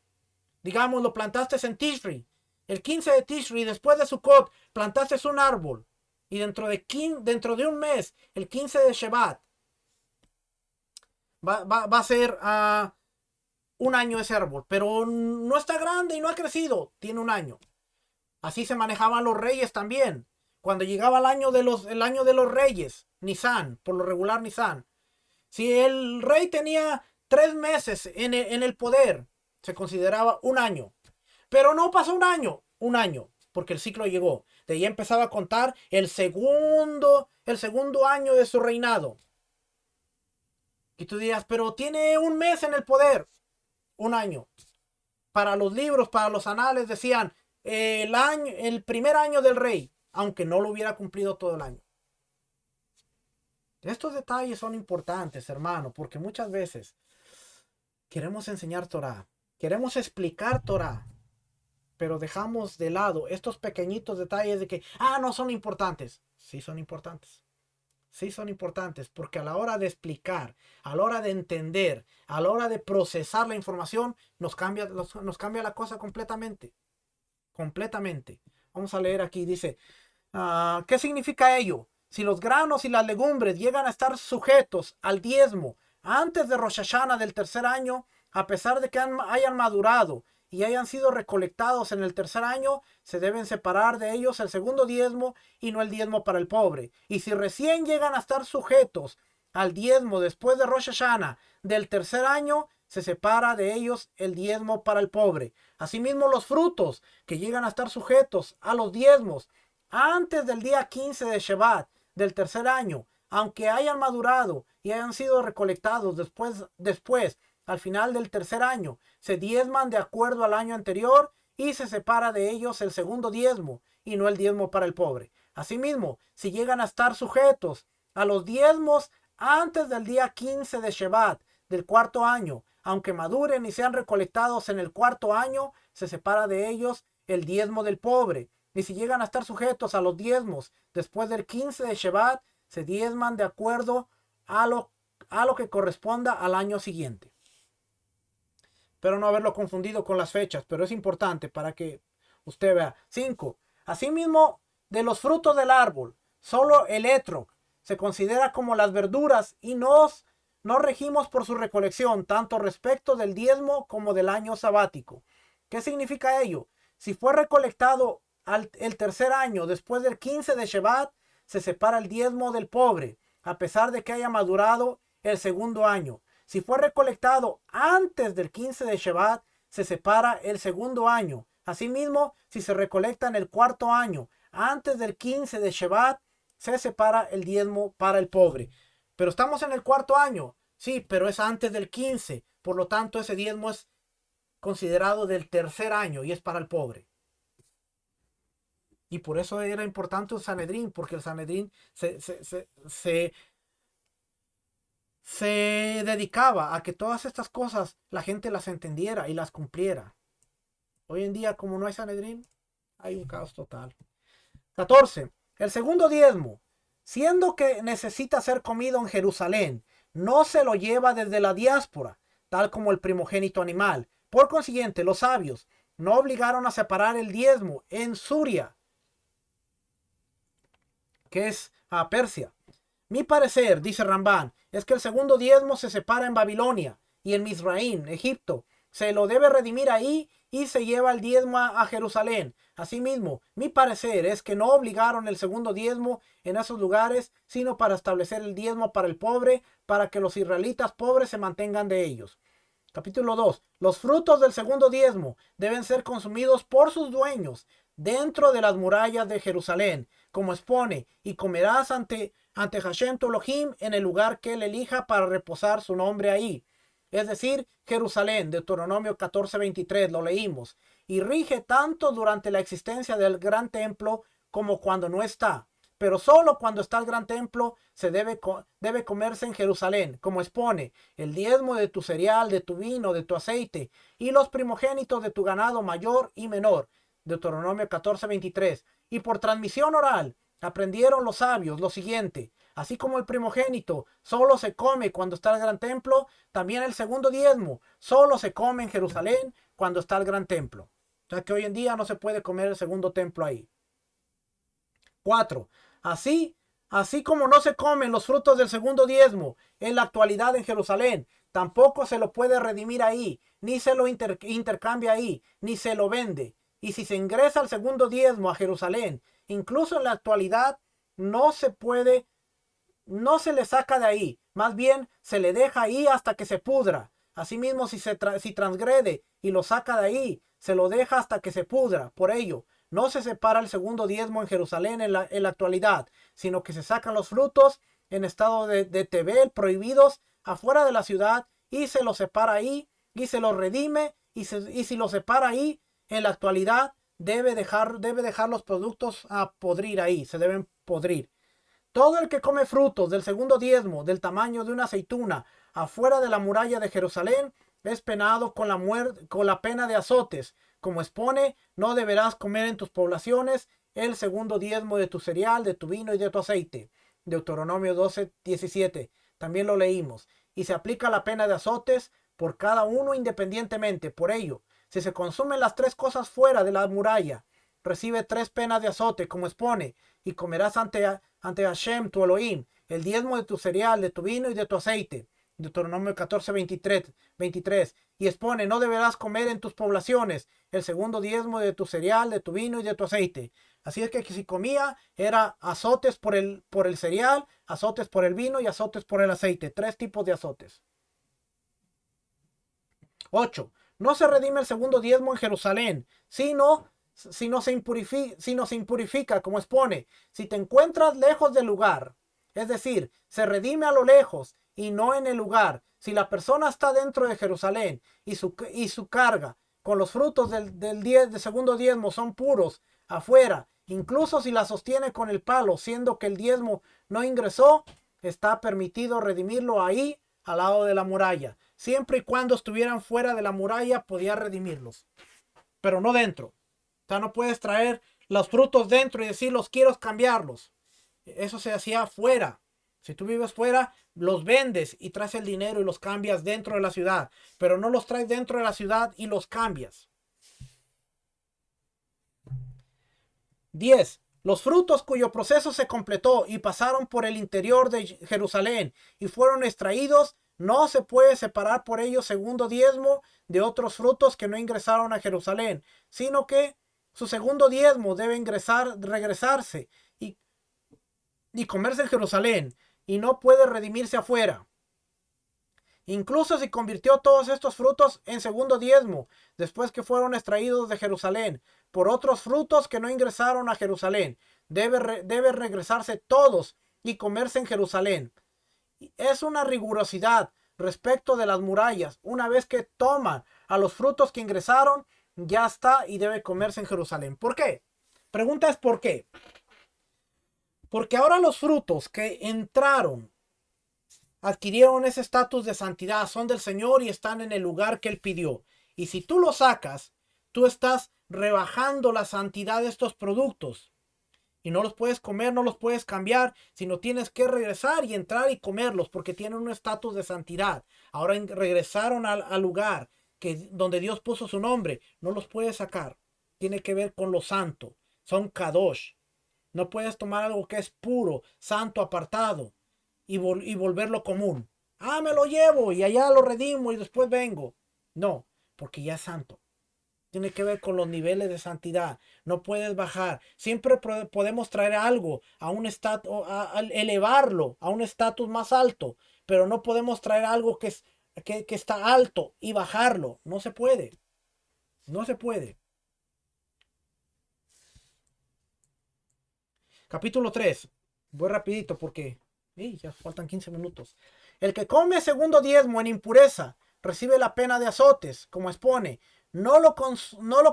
Digamos, lo plantaste en Tishri. El 15 de Tishri, después de Sukkot, plantaste un árbol. Y dentro de un mes, el 15 de Shevat, va a ser un año ese árbol. Pero no está grande y no ha crecido. Tiene un año. Así se manejaban los reyes también. Cuando llegaba el año de los reyes, Nisan, por lo regular Nisan. Si el rey tenía 3 meses en el poder, se consideraba un año. Pero no pasó un año, porque el ciclo llegó. De ahí empezaba a contar el segundo año de su reinado. Y tú dirías, pero tiene un mes en el poder. Un año. Para los libros, para los anales, decían el primer año del rey, aunque no lo hubiera cumplido todo el año. Estos detalles son importantes, hermano, porque muchas veces queremos enseñar Torah, queremos explicar Torah, pero dejamos de lado estos pequeñitos detalles de que, no son importantes. Sí son importantes. Sí son importantes, porque a la hora de explicar, a la hora de entender, a la hora de procesar la información, nos cambia la cosa completamente. Completamente. Vamos a leer aquí, dice, ¿qué significa ello? Si los granos y las legumbres llegan a estar sujetos al diezmo antes de Rosh Hashanah del tercer año, a pesar de que hayan madurado y hayan sido recolectados en el tercer año, se deben separar de ellos el segundo diezmo y no el diezmo para el pobre. Y si recién llegan a estar sujetos al diezmo después de Rosh Hashanah del tercer año, se separa de ellos el diezmo para el pobre. Asimismo, los frutos que llegan a estar sujetos a los diezmos antes del día 15 de Shevat del tercer año, aunque hayan madurado y hayan sido recolectados después al final del tercer año, se diezman de acuerdo al año anterior y se separa de ellos el segundo diezmo y no el diezmo para el pobre. Asimismo, si llegan a estar sujetos a los diezmos antes del día 15 de Shevat del cuarto año, aunque maduren y sean recolectados en el cuarto año, se separa de ellos el diezmo del pobre. Y si llegan a estar sujetos a los diezmos después del 15 de Shevat, se diezman de acuerdo a lo que corresponda al año siguiente. Espero no haberlo confundido con las fechas, pero es importante para que usted vea. 5. Asimismo, de los frutos del árbol, solo el etrog se considera como las verduras y no regimos por su recolección, tanto respecto del diezmo como del año sabático. ¿Qué significa ello? Si fue recolectado el tercer año después del 15 de Shevat, se separa el diezmo del pobre, a pesar de que haya madurado el segundo año. Si fue recolectado antes del 15 de Shevat, se separa el segundo año. Asimismo, si se recolecta en el cuarto año, antes del 15 de Shevat, se separa el diezmo para el pobre. Pero estamos en el cuarto año. Sí, pero es antes del 15. Por lo tanto, ese diezmo es considerado del tercer año y es para el pobre. Y por eso era importante el Sanedrín, porque el Sanedrín se dedicaba a que todas estas cosas la gente las entendiera y las cumpliera. Hoy en día, como no hay Sanedrín, hay un caos total. 14. El segundo diezmo, siendo que necesita ser comido en Jerusalén, no se lo lleva desde la diáspora, tal como el primogénito animal. Por consiguiente, los sabios no obligaron a separar el diezmo en Suria, que es a Persia. Mi parecer, dice Rambán, es que el segundo diezmo se separa en Babilonia y en Mizraín, Egipto. Se lo debe redimir ahí y se lleva el diezmo a Jerusalén. Asimismo, mi parecer es que no obligaron el segundo diezmo en esos lugares, sino para establecer el diezmo para el pobre, para que los israelitas pobres se mantengan de ellos. Capítulo 2. Los frutos del segundo diezmo deben ser consumidos por sus dueños dentro de las murallas de Jerusalén, como expone, y comerás ante Hashem tu Elohim en el lugar que él elija para reposar su nombre ahí. Es decir, Jerusalén, Deuteronomio 14:23, lo leímos, y rige tanto durante la existencia del gran templo como cuando no está. Pero solo cuando está el gran templo se debe comerse en Jerusalén, como expone, el diezmo de tu cereal, de tu vino, de tu aceite, y los primogénitos de tu ganado mayor y menor. Deuteronomio 14:23. Y por transmisión oral aprendieron los sabios lo siguiente: así como el primogénito solo se come cuando está el gran templo, también el segundo diezmo solo se come en Jerusalén cuando está el gran templo. O sea que hoy en día no se puede comer el segundo templo ahí. 4. Así como no se comen los frutos del segundo diezmo en la actualidad en Jerusalén, tampoco se lo puede redimir ahí, ni se lo intercambia ahí, ni se lo vende. Y si se ingresa el segundo diezmo a Jerusalén, incluso en la actualidad, no se puede, no se le saca de ahí, más bien se le deja ahí hasta que se pudra. Asimismo, si transgrede y lo saca de ahí, se lo deja hasta que se pudra. Por ello, no se separa el segundo diezmo en Jerusalén en la actualidad, sino que se sacan los frutos en estado de tebel, prohibidos, afuera de la ciudad, y se los separa ahí, y se los redime, y si los separa ahí, en la actualidad, debe dejar los productos a podrir ahí, se deben podrir. Todo el que come frutos del segundo diezmo del tamaño de una aceituna afuera de la muralla de Jerusalén es penado con la pena de azotes. Como expone, no deberás comer en tus poblaciones el segundo diezmo de tu cereal, de tu vino y de tu aceite. Deuteronomio 12:17. También lo leímos. Y se aplica la pena de azotes por cada uno independientemente. Por ello, si se consumen las tres cosas fuera de la muralla, recibe 3 penas de azote, como expone, y comerás ante Hashem tu Elohim el diezmo de tu cereal, de tu vino y de tu aceite. Deuteronomio 14:23. Y expone, no deberás comer en tus poblaciones el segundo diezmo de tu cereal, de tu vino y de tu aceite. Así es que si comía, era azotes por el cereal, azotes por el vino y azotes por el aceite. 3 tipos de azotes. 8. No se redime el segundo diezmo en Jerusalén, sino si no se impurifica, como expone, si te encuentras lejos del lugar, es decir, se redime a lo lejos y no en el lugar. Si la persona está dentro de Jerusalén y su carga con los frutos del segundo diezmo son puros afuera, incluso si la sostiene con el palo, siendo que el diezmo no ingresó, está permitido redimirlo ahí al lado de la muralla. Siempre y cuando estuvieran fuera de la muralla podía redimirlos, pero no dentro. O sea, no puedes traer los frutos dentro y decir los quiero cambiarlos. Eso se hacía afuera. Si tú vives fuera, los vendes y traes el dinero y los cambias dentro de la ciudad, pero no los traes dentro de la ciudad y los cambias. 10. Los frutos cuyo proceso se completó y pasaron por el interior de Jerusalén y fueron extraídos, no se puede separar por ellos segundo diezmo de otros frutos que no ingresaron a Jerusalén, sino que su segundo diezmo debe regresarse y comerse en Jerusalén, y no puede redimirse afuera. Incluso si convirtió todos estos frutos en segundo diezmo, después que fueron extraídos de Jerusalén, por otros frutos que no ingresaron a Jerusalén, debe regresarse todos y comerse en Jerusalén. Es una rigurosidad respecto de las murallas. Una vez que toman a los frutos que ingresaron, ya está y debe comerse en Jerusalén. ¿Por qué? Pregunta es ¿por qué? Porque ahora los frutos que entraron adquirieron ese estatus de santidad, son del Señor y están en el lugar que Él pidió. Y si tú los sacas, tú estás rebajando la santidad de estos productos. Y no los puedes comer, no los puedes cambiar, sino tienes que regresar y entrar y comerlos porque tienen un estatus de santidad. Ahora regresaron al lugar donde Dios puso su nombre. No los puedes sacar. Tiene que ver con lo santo. Son kadosh. No puedes tomar algo que es puro, santo, apartado y volverlo común. Ah, me lo llevo y allá lo redimo y después vengo. No, porque ya es santo. Tiene que ver con los niveles de santidad. No puedes bajar. Siempre podemos traer algo a un estatus, elevarlo a un estatus más alto, pero no podemos traer algo que está alto y bajarlo. No se puede. No se puede. Capítulo 3. Voy rapidito porque ya faltan 15 minutos. El que come segundo diezmo en impureza recibe la pena de azotes, como expone. No lo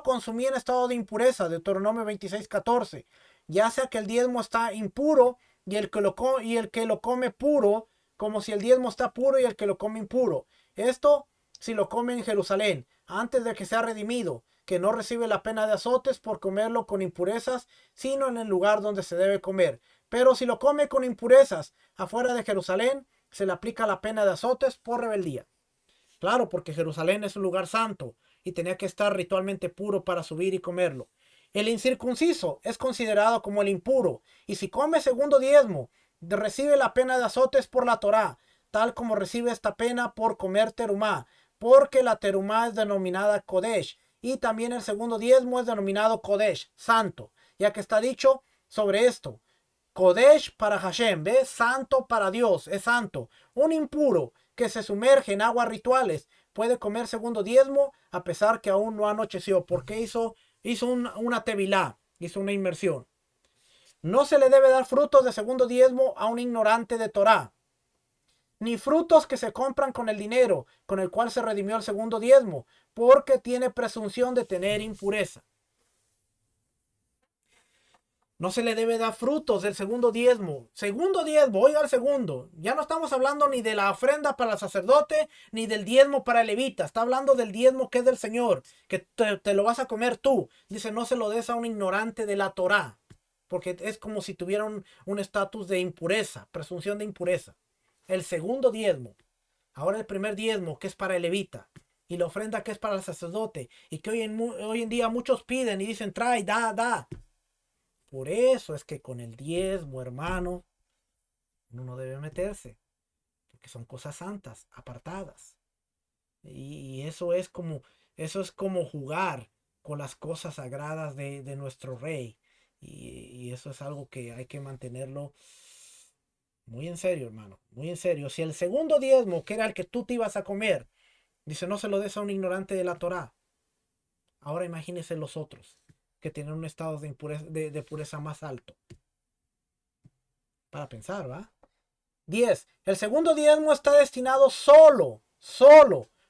consumí en estado de impureza, Deuteronomio 26:14. Ya sea que el diezmo está impuro y el que lo come puro, como si el diezmo está puro y el que lo come impuro. Esto si lo come en Jerusalén, antes de que sea redimido, que no recibe la pena de azotes por comerlo con impurezas, sino en el lugar donde se debe comer. Pero si lo come con impurezas afuera de Jerusalén, se le aplica la pena de azotes por rebeldía. Claro, porque Jerusalén es un lugar santo y tenía que estar ritualmente puro para subir y comerlo. El incircunciso es considerado como el impuro, y si come segundo diezmo, recibe la pena de azotes por la Torá, tal como recibe esta pena por comer terumá, porque la terumá es denominada Kodesh, Y también el segundo diezmo es denominado Kodesh, santo, ya que está dicho sobre esto. Kodesh para Hashem, ¿ves? Santo para Dios, es santo. Un impuro que se sumerge en aguas rituales puede comer segundo diezmo a pesar que aún no anocheció, porque hizo una tevilá, hizo una inmersión. No se le debe dar frutos de segundo diezmo a un ignorante de Torah, ni frutos que se compran con el dinero con el cual se redimió el segundo diezmo, porque tiene presunción de tener impureza. No se le debe dar frutos del segundo diezmo. Segundo diezmo, oiga el segundo. Ya no estamos hablando ni de la ofrenda para el sacerdote, ni del diezmo para el levita. Está hablando del diezmo que es del Señor, que te lo vas a comer tú. Dice, no se lo des a un ignorante de la Torá, porque es como si tuviera un estatus de impureza, presunción de impureza. El segundo diezmo. Ahora el primer diezmo, que es para el levita. Y la ofrenda que es para el sacerdote. Y que hoy en día muchos piden y dicen, trae, da. Por eso es que con el diezmo, hermano, uno no debe meterse, porque son cosas santas, apartadas. Y eso es como jugar con las cosas sagradas de nuestro rey. Y eso es algo que hay que mantenerlo muy en serio, hermano, muy en serio. Si el segundo diezmo, que era el que tú te ibas a comer, dice, no se lo des a un ignorante de la Torá. Ahora imagínese los otros, que tienen un estado de, impureza, de pureza más alto. Para pensar, ¿va? 10. El segundo diezmo está destinado solo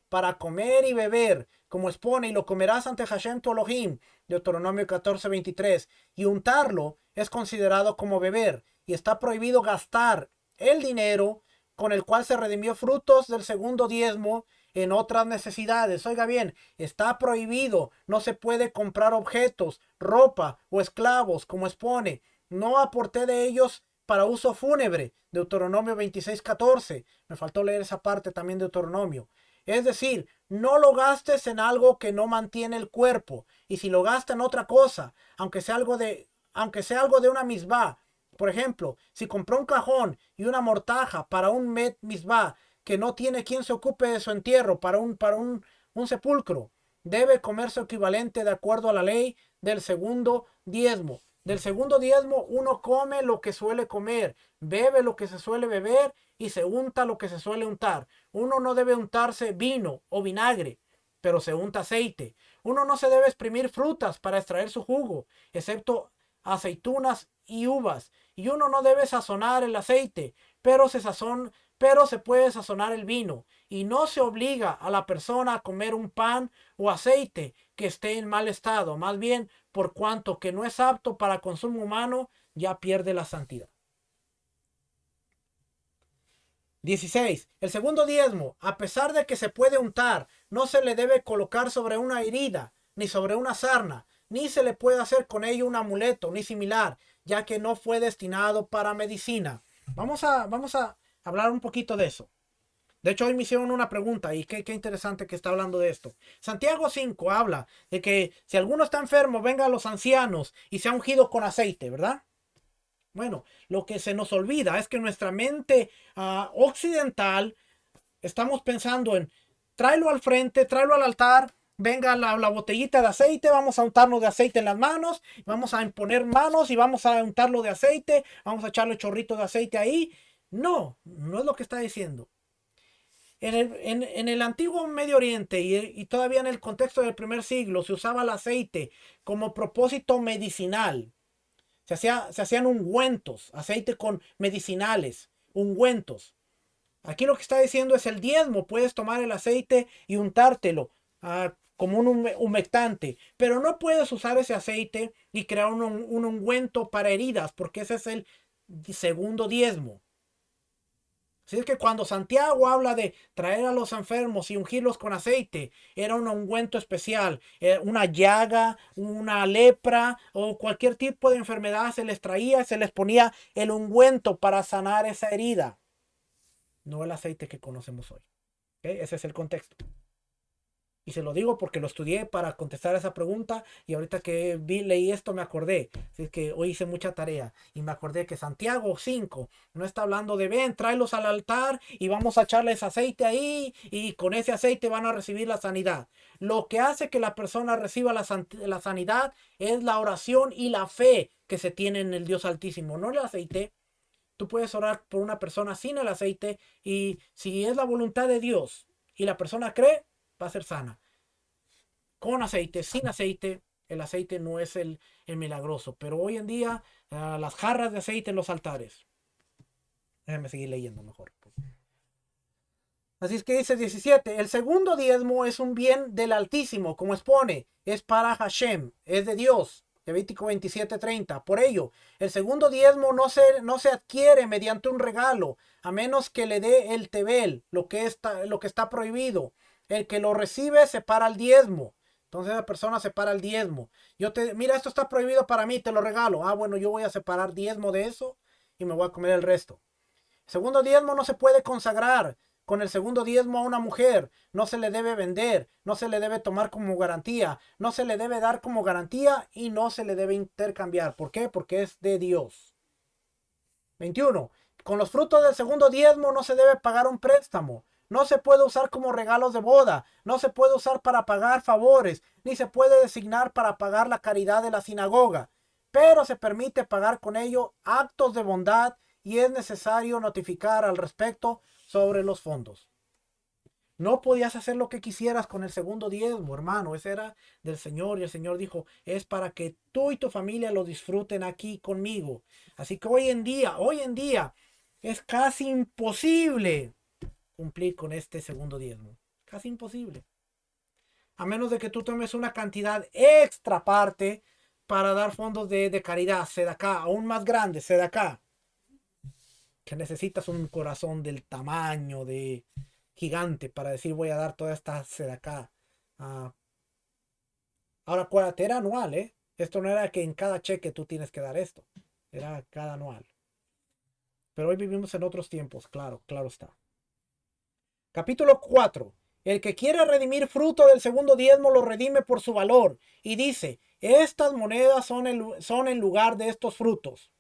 para comer y beber, como expone, y lo comerás ante Hashem tu Elohim, Deuteronomio 14:23, y untarlo es considerado como beber, y está prohibido gastar el dinero con el cual se redimió frutos del segundo diezmo en otras necesidades. Oiga bien, está prohibido, no se puede comprar objetos, ropa o esclavos, como expone. No aporté de ellos para uso fúnebre, Deuteronomio 26:14. Me faltó leer esa parte también de Deuteronomio. Es decir, no lo gastes en algo que no mantiene el cuerpo. Y si lo gastas en otra cosa, aunque sea algo de una misbah, por ejemplo, si compró un cajón y una mortaja para un misbah que no tiene quien se ocupe de su entierro, para un sepulcro, debe comer su equivalente de acuerdo a la ley del segundo diezmo. Del segundo diezmo uno come lo que suele comer, bebe lo que se suele beber y se unta lo que se suele untar. Uno no debe untarse vino o vinagre, pero se unta aceite. Uno no se debe exprimir frutas para extraer su jugo, excepto aceitunas y uvas. Y uno no debe sazonar el aceite, pero se puede sazonar el vino. Y no se obliga a la persona a comer un pan o aceite que esté en mal estado. Más bien, por cuanto que no es apto para consumo humano, ya pierde la santidad. 16. El segundo diezmo, a pesar de que se puede untar, no se le debe colocar sobre una herida, ni sobre una sarna, ni se le puede hacer con ello un amuleto, ni similar, ya que no fue destinado para medicina. Vamos a hablar un poquito de eso. De hecho, hoy me hicieron una pregunta y qué interesante que está hablando de esto. Santiago 5 habla de que si alguno está enfermo, venga a los ancianos y sea ungido con aceite, ¿verdad? Bueno, lo que se nos olvida es que nuestra mente occidental estamos pensando en tráelo al frente, tráelo al altar, venga la botellita de aceite, vamos a untarnos de aceite en las manos, vamos a imponer manos y vamos a untarlo de aceite, vamos a echarle chorritos de aceite ahí. No, no es lo que está diciendo. En el antiguo Medio Oriente y todavía en el contexto del primer siglo se usaba el aceite como propósito medicinal. Se hacían ungüentos, aceite con medicinales, ungüentos. Aquí lo que está diciendo es el diezmo. Puedes tomar el aceite y untártelo como un humectante, pero no puedes usar ese aceite y crear un ungüento para heridas, porque ese es el segundo diezmo. Así es que cuando Santiago habla de traer a los enfermos y ungirlos con aceite, era un ungüento especial, una llaga, una lepra o cualquier tipo de enfermedad se les traía, se les ponía el ungüento para sanar esa herida, no el aceite que conocemos hoy. ¿Okay? Ese es el contexto. Y se lo digo porque lo estudié para contestar esa pregunta y ahorita que leí esto me acordé. Así que hoy hice mucha tarea y me acordé que Santiago 5 no está hablando de ven, tráelos al altar y vamos a echarles aceite ahí y con ese aceite van a recibir la sanidad. Lo que hace que la persona reciba la sanidad es la oración y la fe que se tiene en el Dios Altísimo, no el aceite. Tú puedes orar por una persona sin el aceite y si es la voluntad de Dios y la persona cree, va a ser sana. Con aceite, sin aceite, el aceite no es el milagroso. Pero hoy en día, las jarras de aceite en los altares. Déjenme seguir leyendo mejor. Así es que dice 17, el segundo diezmo es un bien del Altísimo, como expone, es para Hashem, es de Dios. Levítico 27:30. Por ello, el segundo diezmo no se adquiere mediante un regalo, a menos que le dé el tebel, lo que está prohibido. El que lo recibe separa el diezmo. Entonces la persona separa el diezmo. Mira, esto está prohibido para mí, te lo regalo. Ah, bueno, yo voy a separar diezmo de eso y me voy a comer el resto. Segundo diezmo no se puede consagrar. Con el segundo diezmo a una mujer no se le debe vender, no se le debe tomar como garantía, no se le debe dar como garantía y no se le debe intercambiar. ¿Por qué? Porque es de Dios. 21. Con los frutos del segundo diezmo no se debe pagar un préstamo. No se puede usar como regalos de boda, no se puede usar para pagar favores, ni se puede designar para pagar la caridad de la sinagoga. Pero se permite pagar con ello actos de bondad y es necesario notificar al respecto sobre los fondos. No podías hacer lo que quisieras con el segundo diezmo, hermano. Ese era del Señor y el Señor dijo, es para que tú y tu familia lo disfruten aquí conmigo. Así que hoy en día, es casi imposible cumplir con este segundo diezmo. Casi imposible. A menos de que tú tomes una cantidad extra parte para dar fondos de caridad, acá aún más grande, acá que necesitas un corazón del tamaño de gigante para decir voy a dar toda esta acá. Ahora, acuérdate, era anual, ¿eh? Esto no era que en cada cheque tú tienes que dar esto. Era cada anual. Pero hoy vivimos en otros tiempos, claro, claro está. Capítulo 4. El que quiere redimir fruto del segundo diezmo lo redime por su valor. Y dice, estas monedas son en lugar de estos frutos.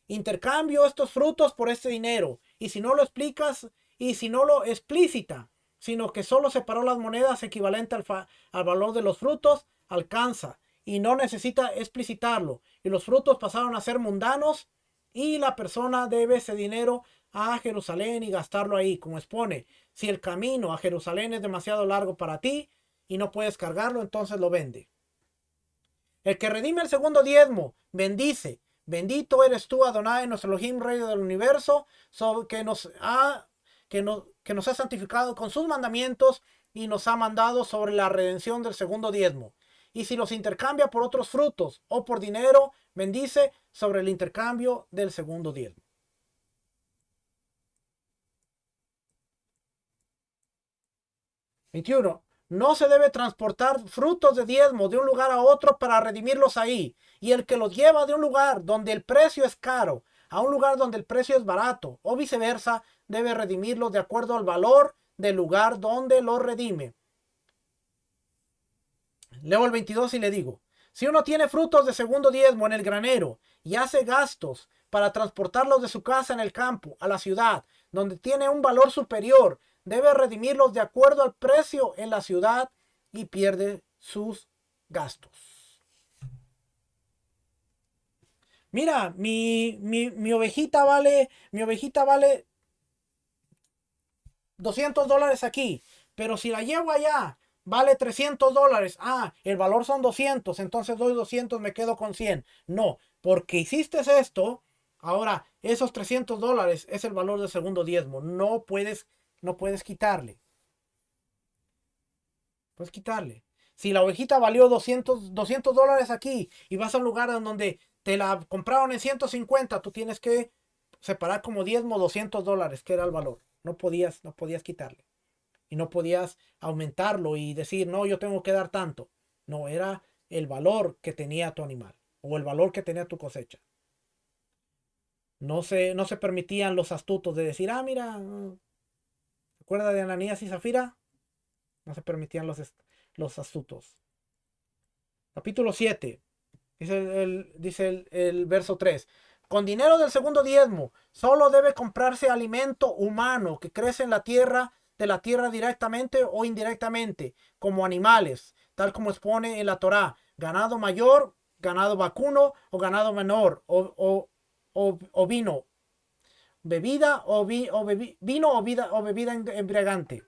Intercambio estos frutos por este dinero. Y si no lo explicas, y si no lo explícita, sino que solo separó las monedas equivalente al valor de los frutos, alcanza. Y no necesita explicitarlo. Y los frutos pasaron a ser mundanos y la persona debe ese dinero a Jerusalén y gastarlo ahí, como expone. Si el camino a Jerusalén es demasiado largo para ti y no puedes cargarlo, entonces lo vende. El que redime el segundo diezmo, bendice. Bendito eres tú, Adonai, nuestro Elohim, Rey del universo, que nos ha santificado con sus mandamientos y nos ha mandado sobre la redención del segundo diezmo. Y si los intercambia por otros frutos o por dinero, bendice sobre el intercambio del segundo diezmo. 21. No se debe transportar frutos de diezmo de un lugar a otro para redimirlos ahí. Y el que los lleva de un lugar donde el precio es caro a un lugar donde el precio es barato o viceversa, debe redimirlos de acuerdo al valor del lugar donde los redime. Leo el 22 y le digo, si uno tiene frutos de segundo diezmo en el granero y hace gastos para transportarlos de su casa en el campo a la ciudad, donde tiene un valor superior, debe redimirlos de acuerdo al precio en la ciudad y pierde sus gastos. Mira, mi ovejita vale $200 aquí, pero si la llevo allá, vale $300. Ah, el valor son 200, entonces doy 200, me quedo con 100. No, porque hiciste esto, ahora esos $300 es el valor del segundo diezmo. No puedes quitarle. Puedes quitarle. Si la ovejita valió $200 aquí y vas a un lugar en donde te la compraron en 150, tú tienes que separar como diezmo $200, que era el valor. No podías quitarle. Y no podías aumentarlo y decir, no, yo tengo que dar tanto. No, era el valor que tenía tu animal o el valor que tenía tu cosecha. No se permitían los astutos de decir, mira, ¿te acuerdas de Ananías y Zafira? No se permitían los astutos. Capítulo 7. Dice el verso 3. Con dinero del segundo diezmo, solo debe comprarse alimento humano que crece en la tierra, de la tierra directamente o indirectamente, como animales, tal como expone en la Torá. Ganado mayor, ganado vacuno o ganado menor, o vino, bebida vino o bebida embriagante.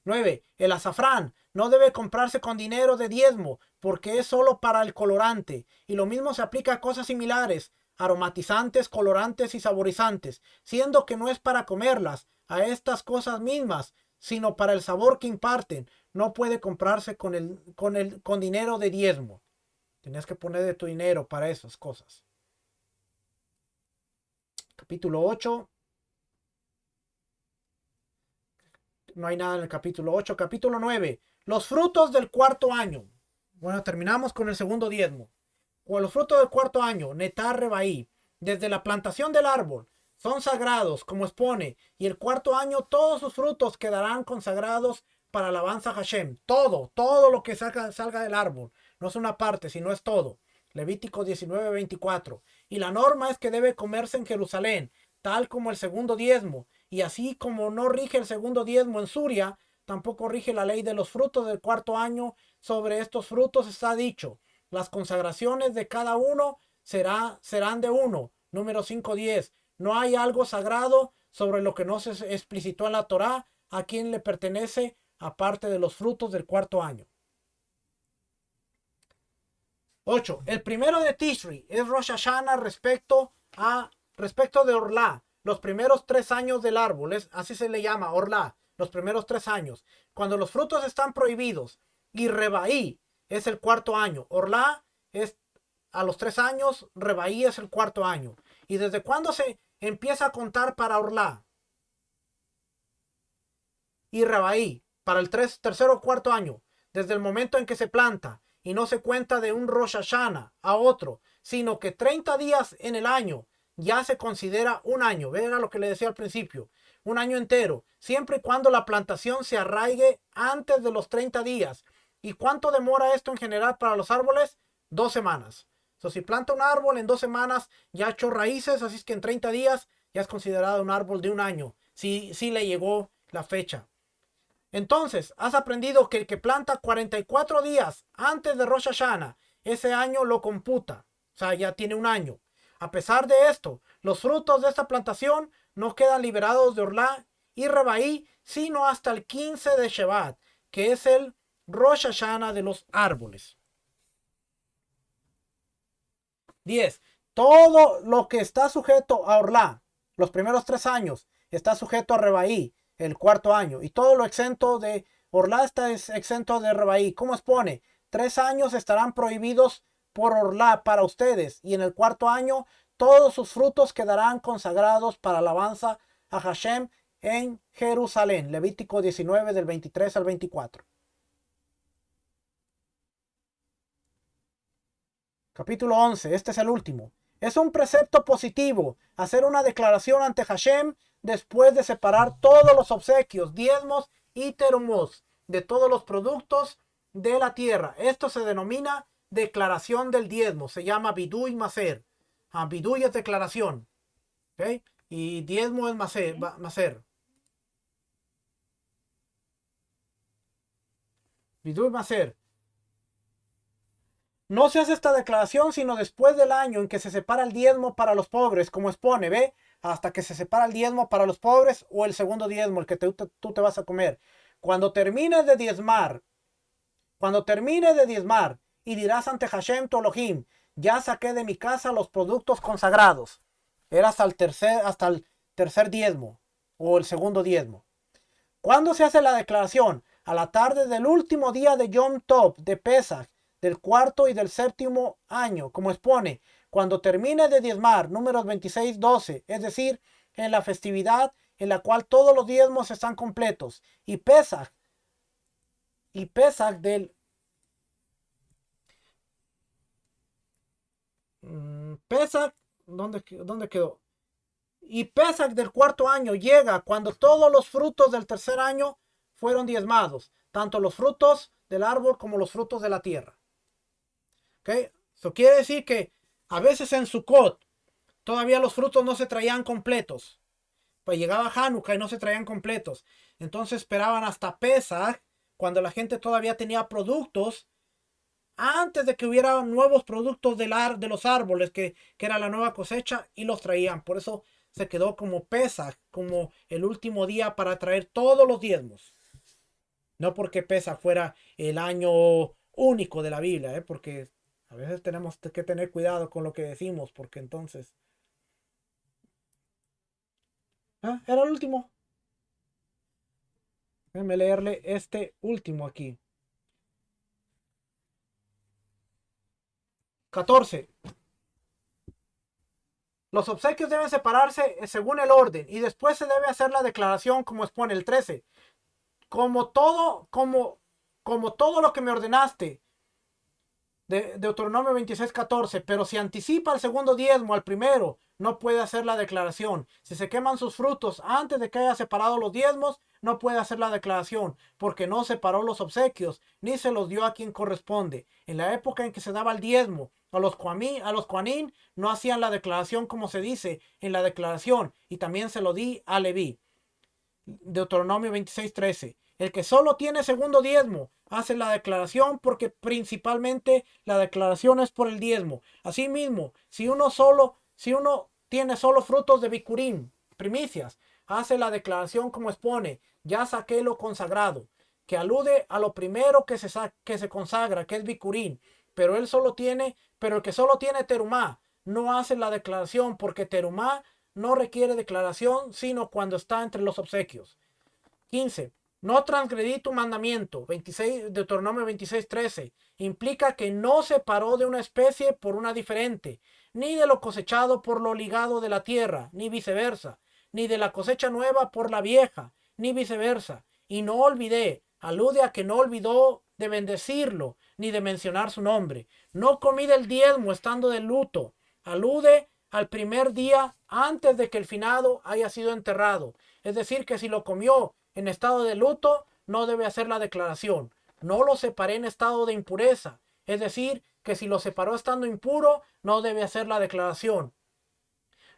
9. El azafrán no debe comprarse con dinero de diezmo porque es solo para el colorante. Y lo mismo se aplica a cosas similares, aromatizantes, colorantes y saborizantes, siendo que no es para comerlas a estas cosas mismas, sino para el sabor que imparten. No puede comprarse con dinero de diezmo. Tienes que poner de tu dinero para esas cosas. Capítulo 8. No hay nada en el capítulo 8. Capítulo 9. Los frutos del cuarto año. Bueno, terminamos con el segundo diezmo. Con los frutos del cuarto año, netar rebaí, desde la plantación del árbol, son sagrados, como expone, y el cuarto año todos sus frutos quedarán consagrados para alabanza a Hashem. Todo lo que salga del árbol. No es una parte, sino es todo. Levítico 19:24. Y la norma es que debe comerse en Jerusalén, tal como el segundo diezmo. Y así como no rige el segundo diezmo en Suria, tampoco rige la ley de los frutos del cuarto año. Sobre estos frutos está dicho: las consagraciones de cada uno serán de uno. Número 5:10. No hay algo sagrado sobre lo que no se explicitó en la Torá a quien le pertenece, aparte de los frutos del cuarto año. 8. El primero de Tishri es Rosh Hashanah respecto de Orlá, los primeros 3 años del árbol, así se le llama, Orlá, los primeros 3 años, cuando los frutos están prohibidos. Y Rebaí es el cuarto año. Orlá es a los 3 años, Rebaí es el cuarto año. ¿Y desde cuándo se empieza a contar para Orlá y Rebaí? Para el tercero o cuarto año, desde el momento en que se planta, y no se cuenta de un Rosh Hashanah a otro, sino que 30 días en el año ya se considera un año. Vean lo que le decía al principio, un año entero, siempre y cuando la plantación se arraigue antes de los 30 días. ¿Y cuánto demora esto en general para los árboles? 2 semanas. Si planta un árbol en 2 semanas, ya echó raíces, así es que en 30 días ya es considerado un árbol de un año. Si le llegó la fecha. Entonces, has aprendido que el que planta 44 días antes de Rosh Hashanah, ese año lo computa. O sea, ya tiene un año. A pesar de esto, los frutos de esta plantación no quedan liberados de Orlá y Rebaí, sino hasta el 15 de Shevat, que es el Rosh Hashanah de los árboles. 10. Todo lo que está sujeto a Orlá, los primeros 3 años, está sujeto a Rebaí, el cuarto año. Y todo lo exento de Orlá está exento de Rebaí. ¿Cómo expone? 3 años estarán prohibidos por Orlá para ustedes. Y en el cuarto año, todos sus frutos quedarán consagrados para alabanza a Hashem en Jerusalén. Levítico 19 del 23 al 24. Capítulo 11, este es el último. Es un precepto positivo hacer una declaración ante Hashem después de separar todos los obsequios, diezmos y terumos de todos los productos de la tierra. Esto se denomina declaración del diezmo. Se llama Biduy Maser. Biduy es declaración. ¿Okay? Y diezmo es Maser. Biduy Maser. No se hace esta declaración sino después del año en que se separa el diezmo para los pobres, como expone, ¿ve? Hasta que se separa el diezmo para los pobres o el segundo diezmo, el que tú te vas a comer. Cuando termines de diezmar y dirás ante Hashem tu Elohim, ya saqué de mi casa los productos consagrados. Era hasta el tercer diezmo o el segundo diezmo. ¿Cuándo se hace la declaración? A la tarde del último día de Yom Tov, de Pesach, del cuarto y del séptimo año, como expone, cuando termine de diezmar, números 26:12, es decir, en la festividad en la cual todos los diezmos están completos, y Pesach del Pesach, ¿dónde quedó? Y Pesach del cuarto año llega cuando todos los frutos del tercer año fueron diezmados, tanto los frutos del árbol como los frutos de la tierra. ¿Ok? Eso quiere decir que a veces en Sukkot todavía los frutos no se traían completos. Pues llegaba Hanukkah y no se traían completos. Entonces esperaban hasta Pesach, cuando la gente todavía tenía productos, antes de que hubiera nuevos productos de los árboles, que era la nueva cosecha, y los traían. Por eso se quedó como Pesach, como el último día para traer todos los diezmos. No porque Pesach fuera el año único de la Biblia, porque a veces tenemos que tener cuidado con lo que decimos, porque entonces... Era el último. Déjenme leerle este último aquí. 14. Los obsequios deben separarse según el orden y después se debe hacer la declaración como expone el 13. Como todo lo que me ordenaste, de Deuteronomio 26:14, pero si anticipa el segundo diezmo al primero, no puede hacer la declaración. Si se queman sus frutos antes de que haya separado los diezmos, no puede hacer la declaración, porque no separó los obsequios, ni se los dio a quien corresponde. En la época en que se daba el diezmo, a los Kohanim no hacían la declaración como se dice en la declaración, y también se lo di a Leví. Deuteronomio 26:13. El que solo tiene segundo diezmo hace la declaración, porque principalmente la declaración es por el diezmo. Asimismo, si uno tiene solo frutos de Bikurim, primicias, hace la declaración como expone: ya saqué lo consagrado, que alude a lo primero que se consagra, que es Bikurim. Pero el que solo tiene terumá no hace la declaración, porque terumá no requiere declaración sino cuando está entre los obsequios. 15. No transgredí tu mandamiento. Deuteronomio 26:13. Implica que no separó de una especie por una diferente, ni de lo cosechado por lo ligado de la tierra, ni viceversa, ni de la cosecha nueva por la vieja, ni viceversa. Y no olvidé, alude a que no olvidó de bendecirlo, ni de mencionar su nombre. No comí del diezmo estando de luto. Alude al primer día antes de que el finado haya sido enterrado. Es decir, que si lo comió en estado de luto, no debe hacer la declaración. No lo separé en estado de impureza. Es decir, que si lo separó estando impuro, no debe hacer la declaración.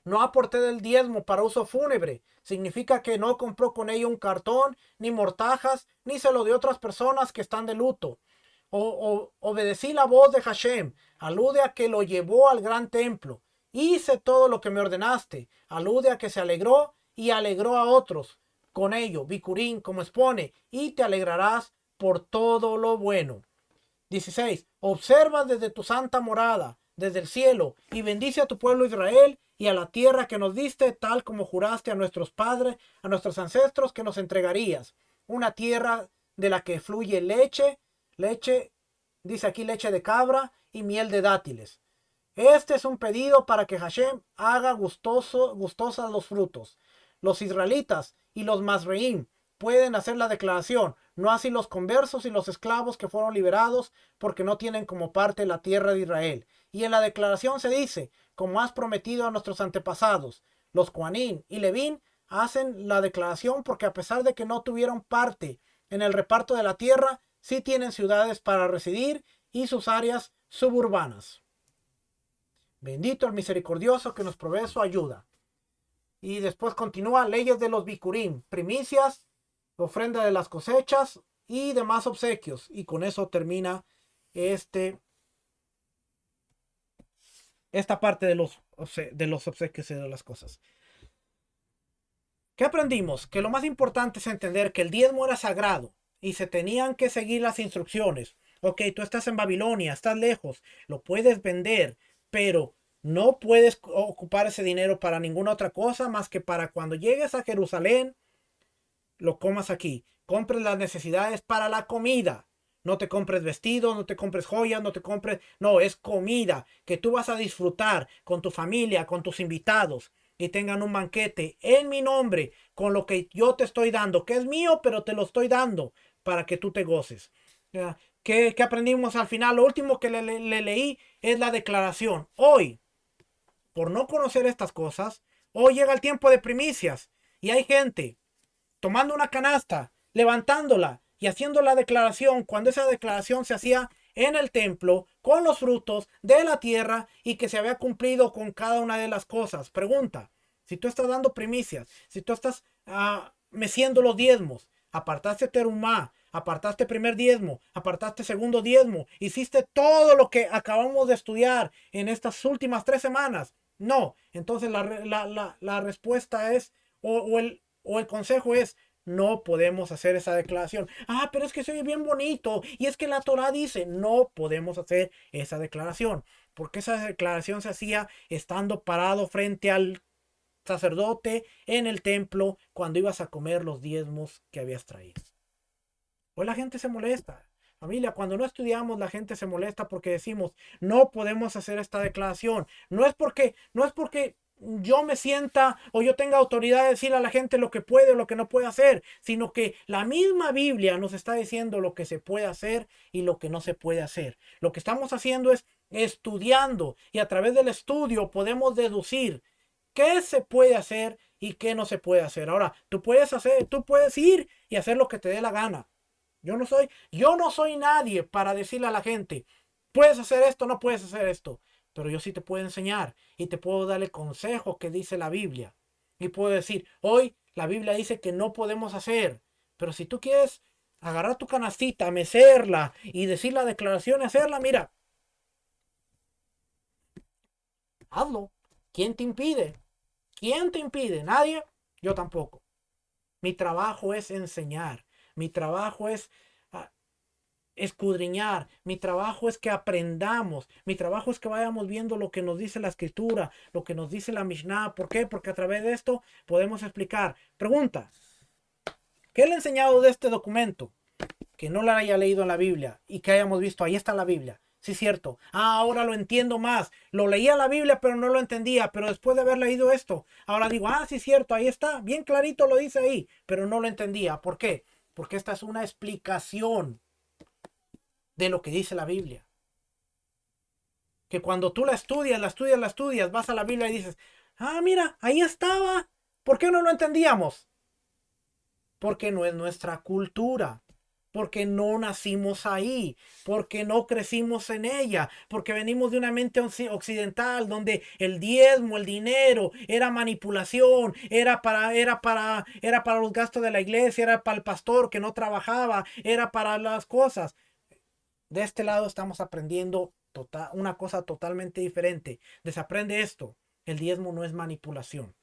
No aporté del diezmo para uso fúnebre. Significa que no compró con ello un cartón, ni mortajas, ni se lo dio a otras personas que están de luto. Obedecí la voz de Hashem. Alude a que lo llevó al gran templo. Hice todo lo que me ordenaste. Alude a que se alegró y alegró a otros con ello. Bikurim, como expone, y te alegrarás por todo lo bueno. 16. Observa desde tu santa morada, desde el cielo, y bendice a tu pueblo Israel y a la tierra que nos diste, tal como juraste a nuestros padres, a nuestros ancestros, que nos entregarías. Una tierra de la que fluye leche, dice aquí leche de cabra y miel de dátiles. Este es un pedido para que Hashem haga gustosas los frutos. Los israelitas y los Masreim pueden hacer la declaración, no así los conversos y los esclavos que fueron liberados, porque no tienen como parte la tierra de Israel. Y en la declaración se dice: como has prometido a nuestros antepasados. Los Kohanim y Levín hacen la declaración porque, a pesar de que no tuvieron parte en el reparto de la tierra, sí tienen ciudades para residir y sus áreas suburbanas. Bendito el misericordioso que nos provee su ayuda. Y después continúa: leyes de los Bikurim, primicias, ofrenda de las cosechas y demás obsequios. Y con eso termina esta parte de los obsequios y de las cosas. ¿Qué aprendimos? Que lo más importante es entender que el diezmo era sagrado y se tenían que seguir las instrucciones. Ok, tú estás en Babilonia, estás lejos, lo puedes vender, pero no puedes ocupar ese dinero para ninguna otra cosa más que para cuando llegues a Jerusalén, lo comas aquí. Compres las necesidades para la comida. No te compres vestidos, no te compres joyas, no, es comida que tú vas a disfrutar con tu familia, con tus invitados, y tengan un banquete en mi nombre, con lo que yo te estoy dando, que es mío, pero te lo estoy dando para que tú te goces. ¿Qué aprendimos al final? Lo último que le leí es la declaración. Hoy, por no conocer estas cosas, hoy llega el tiempo de primicias y hay gente tomando una canasta, levantándola y haciendo la declaración, cuando esa declaración se hacía en el templo con los frutos de la tierra y que se había cumplido con cada una de las cosas. Pregunta, si tú estás dando primicias, si tú estás meciendo los diezmos, apartaste terumá, apartaste primer diezmo, apartaste segundo diezmo, hiciste todo lo que acabamos de estudiar en estas últimas 3 semanas. No, entonces la respuesta es, o el consejo es, no podemos hacer esa declaración. Ah, pero es que se oye bien bonito. Y es que la Torah dice, no podemos hacer esa declaración. Porque esa declaración se hacía estando parado frente al sacerdote en el templo cuando ibas a comer los diezmos que habías traído. Hoy la gente se molesta. Familia, cuando no estudiamos, la gente se molesta porque decimos, no podemos hacer esta declaración. No es porque yo me sienta o yo tenga autoridad de decir a la gente lo que puede o lo que no puede hacer, sino que la misma Biblia nos está diciendo lo que se puede hacer y lo que no se puede hacer. Lo que estamos haciendo es estudiando y a través del estudio podemos deducir qué se puede hacer y qué no se puede hacer. Ahora, tú puedes ir y hacer lo que te dé la gana. Yo no soy nadie para decirle a la gente, puedes hacer esto, no puedes hacer esto. Pero yo sí te puedo enseñar y te puedo dar el consejo que dice la Biblia. Y puedo decir, hoy la Biblia dice que no podemos hacer. Pero si tú quieres agarrar tu canastita, mecerla y decir la declaración y hacerla, mira, hazlo. ¿Quién te impide? ¿Quién te impide? Nadie. Yo tampoco. Mi trabajo es enseñar. Mi trabajo es escudriñar. Mi trabajo es que aprendamos. Mi trabajo es que vayamos viendo lo que nos dice la escritura, lo que nos dice la Mishnah. ¿Por qué? Porque a través de esto podemos explicar. Pregunta, ¿qué le he enseñado de este documento? Que no la haya leído en la Biblia y que hayamos visto, ahí está la Biblia. Sí, cierto. Ahora lo entiendo más. Lo leía en la Biblia, pero no lo entendía. Pero después de haber leído esto, ahora digo, sí, cierto, ahí está. Bien clarito lo dice ahí, pero no lo entendía. ¿Por qué? Porque esta es una explicación de lo que dice la Biblia. Que cuando tú la estudias, vas a la Biblia y dices, mira, ahí estaba. ¿Por qué no lo entendíamos? Porque no es nuestra cultura. Porque no nacimos ahí, porque no crecimos en ella, porque venimos de una mente occidental donde el diezmo, el dinero, era manipulación, era para los gastos de la iglesia, era para el pastor que no trabajaba, era para las cosas. De este lado estamos aprendiendo una cosa totalmente diferente. Desaprende esto. El diezmo no es manipulación.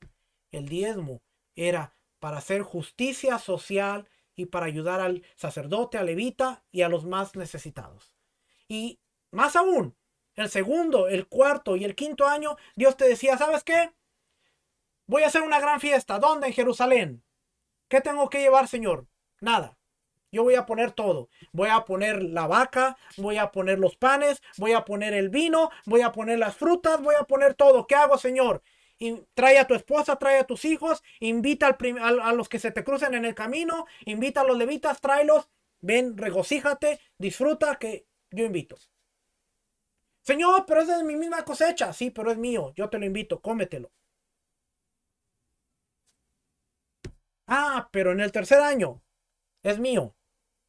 El diezmo era para hacer justicia social y para ayudar al sacerdote, al levita y a los más necesitados. Y más aún, el segundo, el cuarto y el quinto año, Dios te decía, ¿sabes qué? Voy a hacer una gran fiesta. ¿Dónde? En Jerusalén. ¿Qué tengo que llevar, Señor? Nada. Yo voy a poner todo. Voy a poner la vaca, voy a poner los panes, voy a poner el vino, voy a poner las frutas, voy a poner todo. ¿Qué hago, Señor? Y trae a tu esposa, trae a tus hijos, invita a los que se te crucen en el camino, invita a los levitas, tráelos, ven, regocíjate, disfruta que yo invito. Señor, pero es de mi misma cosecha. Sí, pero es mío, yo te lo invito, cómetelo. Pero en el tercer año es mío,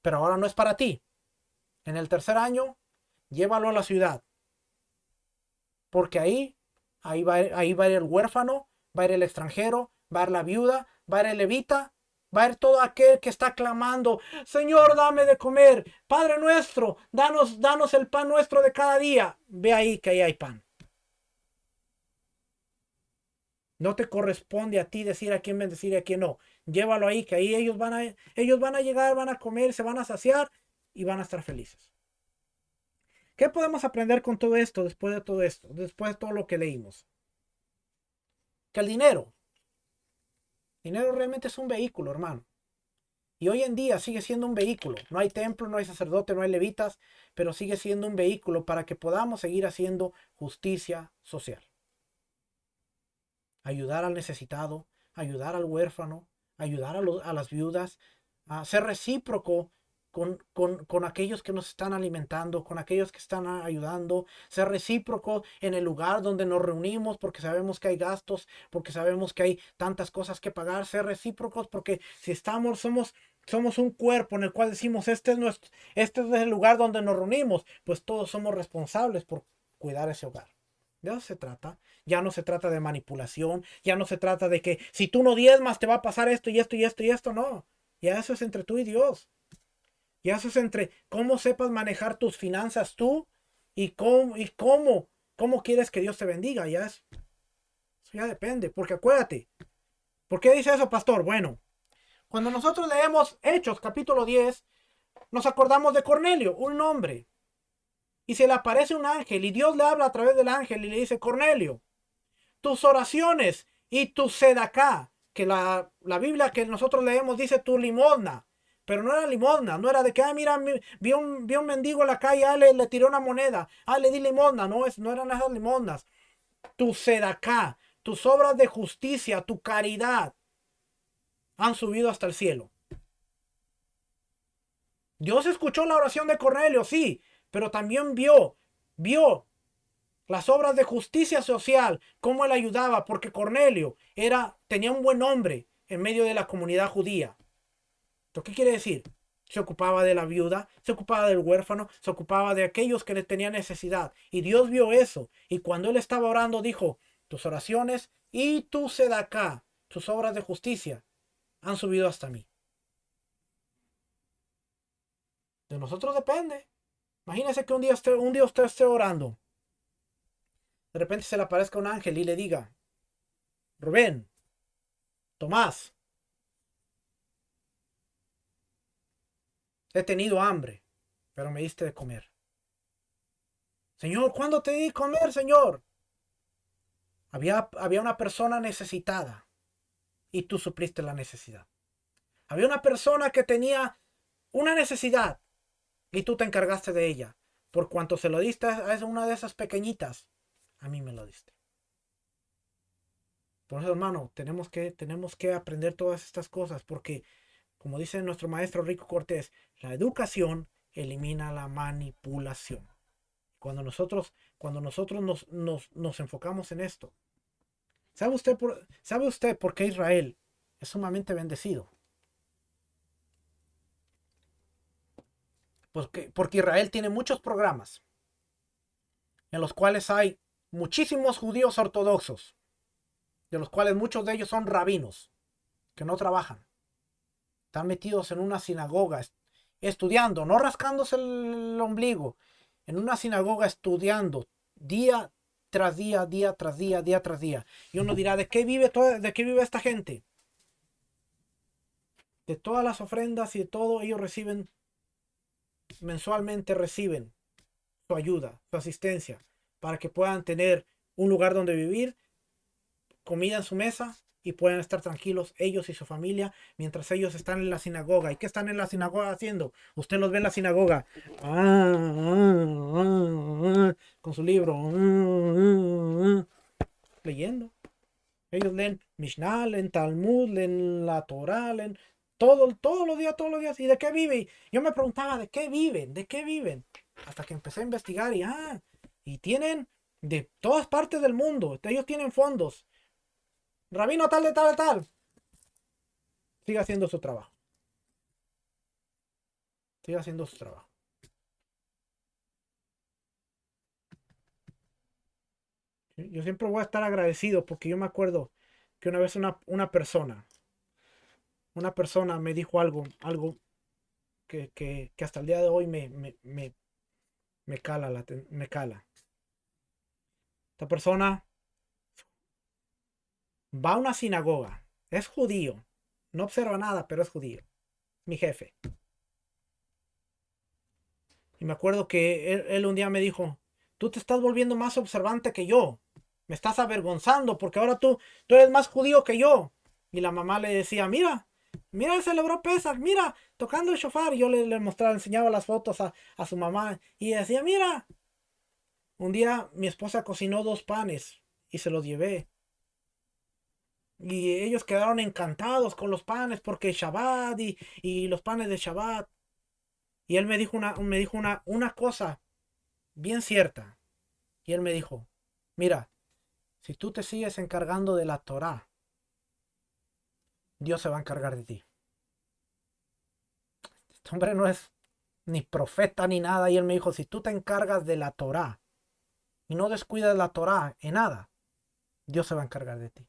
pero ahora no es para ti. En el tercer año, llévalo a la ciudad. Porque ahí va a ir el huérfano, va a ir el extranjero, va a ir la viuda, va a ir el levita, va a ir todo aquel que está clamando, Señor, dame de comer, Padre nuestro, danos el pan nuestro de cada día. Ve ahí que ahí hay pan. No te corresponde a ti decir a quién bendecir y a quién no. Llévalo ahí, que ahí ellos van a llegar, van a comer, se van a saciar y van a estar felices. ¿Qué podemos aprender con todo esto, después de todo esto, después de todo lo que leímos? Que el dinero realmente es un vehículo, hermano. Y hoy en día sigue siendo un vehículo. No hay templo, no hay sacerdote, no hay levitas, pero sigue siendo un vehículo para que podamos seguir haciendo justicia social. Ayudar al necesitado, ayudar al huérfano, ayudar a las viudas, a ser recíproco con aquellos que nos están alimentando, con aquellos que están ayudando, ser recíproco en el lugar donde nos reunimos porque sabemos que hay gastos, porque sabemos que hay tantas cosas que pagar, ser recíprocos porque si somos somos un cuerpo en el cual decimos, este es el lugar donde nos reunimos, pues todos somos responsables por cuidar ese hogar. De eso se trata. Ya no se trata de manipulación, ya no se trata de que si tú no diezmas te va a pasar esto y esto y esto y esto, no. Ya eso es entre tú y Dios. Ya eso es entre cómo sepas manejar tus finanzas tú y cómo quieres que Dios te bendiga. Eso ya depende, porque acuérdate, ¿por qué dice eso, pastor? Bueno, cuando nosotros leemos Hechos capítulo 10, nos acordamos de Cornelio, un hombre, y se le aparece un ángel y Dios le habla a través del ángel y le dice, Cornelio, tus oraciones y tu sedacá, que la Biblia que nosotros leemos dice tu limosna, pero no era limosna, no era de que, mira, vi un mendigo en la calle, le tiré una moneda, le di limosna, no eran esas limosnas. Tu sedacá, tus obras de justicia, tu caridad, han subido hasta el cielo. Dios escuchó la oración de Cornelio, sí, pero también vio las obras de justicia social, cómo él ayudaba, porque Cornelio tenía un buen nombre en medio de la comunidad judía. ¿Qué quiere decir? Se ocupaba de la viuda, se ocupaba del huérfano, se ocupaba de aquellos que le tenían necesidad. Y Dios vio eso. Y cuando él estaba orando, dijo, tus oraciones y tu sedacá, tus obras de justicia, han subido hasta mí. De nosotros depende. Imagínese que un día usted esté orando. De repente se le aparezca un ángel y le diga, Rubén, Tomás, he tenido hambre, pero me diste de comer. Señor, ¿cuándo te di comer, Señor? Había una persona necesitada y tú supliste la necesidad. Había una persona que tenía una necesidad y tú te encargaste de ella. Por cuanto se lo diste a una de esas pequeñitas, a mí me lo diste. Por eso, hermano, tenemos que aprender todas estas cosas porque, como dice nuestro maestro Rico Cortés, la educación elimina la manipulación. Cuando nosotros nos enfocamos en esto, ¿sabe usted por qué Israel es sumamente bendecido? Porque Israel tiene muchos programas en los cuales hay muchísimos judíos ortodoxos, de los cuales muchos de ellos son rabinos, que no trabajan. Están metidos en una sinagoga, estudiando, no rascándose el ombligo, en una sinagoga estudiando día tras día, día tras día, día tras día. Y uno dirá, ¿de qué vive esta gente? De todas las ofrendas y de todo, ellos mensualmente reciben su ayuda, su asistencia, para que puedan tener un lugar donde vivir, comida en su mesa y puedan estar tranquilos ellos y su familia mientras ellos están en la sinagoga. ¿Y qué están en la sinagoga haciendo? Usted los ve en la sinagoga con su libro leyendo. Ellos leen Mishnah, leen Talmud, leen la Torah, leen todos los días, todos los días. ¿Y de qué viven? Yo me preguntaba, ¿de qué viven? ¿De qué viven? Hasta que empecé a investigar y tienen de todas partes del mundo. Ellos tienen fondos. Rabino tal de tal de tal. Sigue haciendo su trabajo. Sigue haciendo su trabajo. ¿Sí? Yo siempre voy a estar agradecido porque yo me acuerdo que una vez una persona me dijo algo que hasta el día de hoy me cala. Me cala. Esta persona va a una sinagoga. Es judío. No observa nada, pero es judío. Mi jefe. Y me acuerdo que él un día me dijo, tú te estás volviendo más observante que yo. Me estás avergonzando porque ahora tú eres más judío que yo. Y la mamá le decía, mira, él celebró Pesach, mira, tocando el shofar. Y yo le mostraba, enseñaba las fotos a su mamá. Y decía, mira, un día mi esposa cocinó 2 panes y se los llevé. Y ellos quedaron encantados con los panes porque Shabbat y los panes de Shabbat. Y él me dijo una cosa bien cierta. Y él me dijo, mira, si tú te sigues encargando de la Torá, Dios se va a encargar de ti. Este hombre no es ni profeta ni nada. Y él me dijo, si tú te encargas de la Torá y no descuidas la Torá en nada, Dios se va a encargar de ti.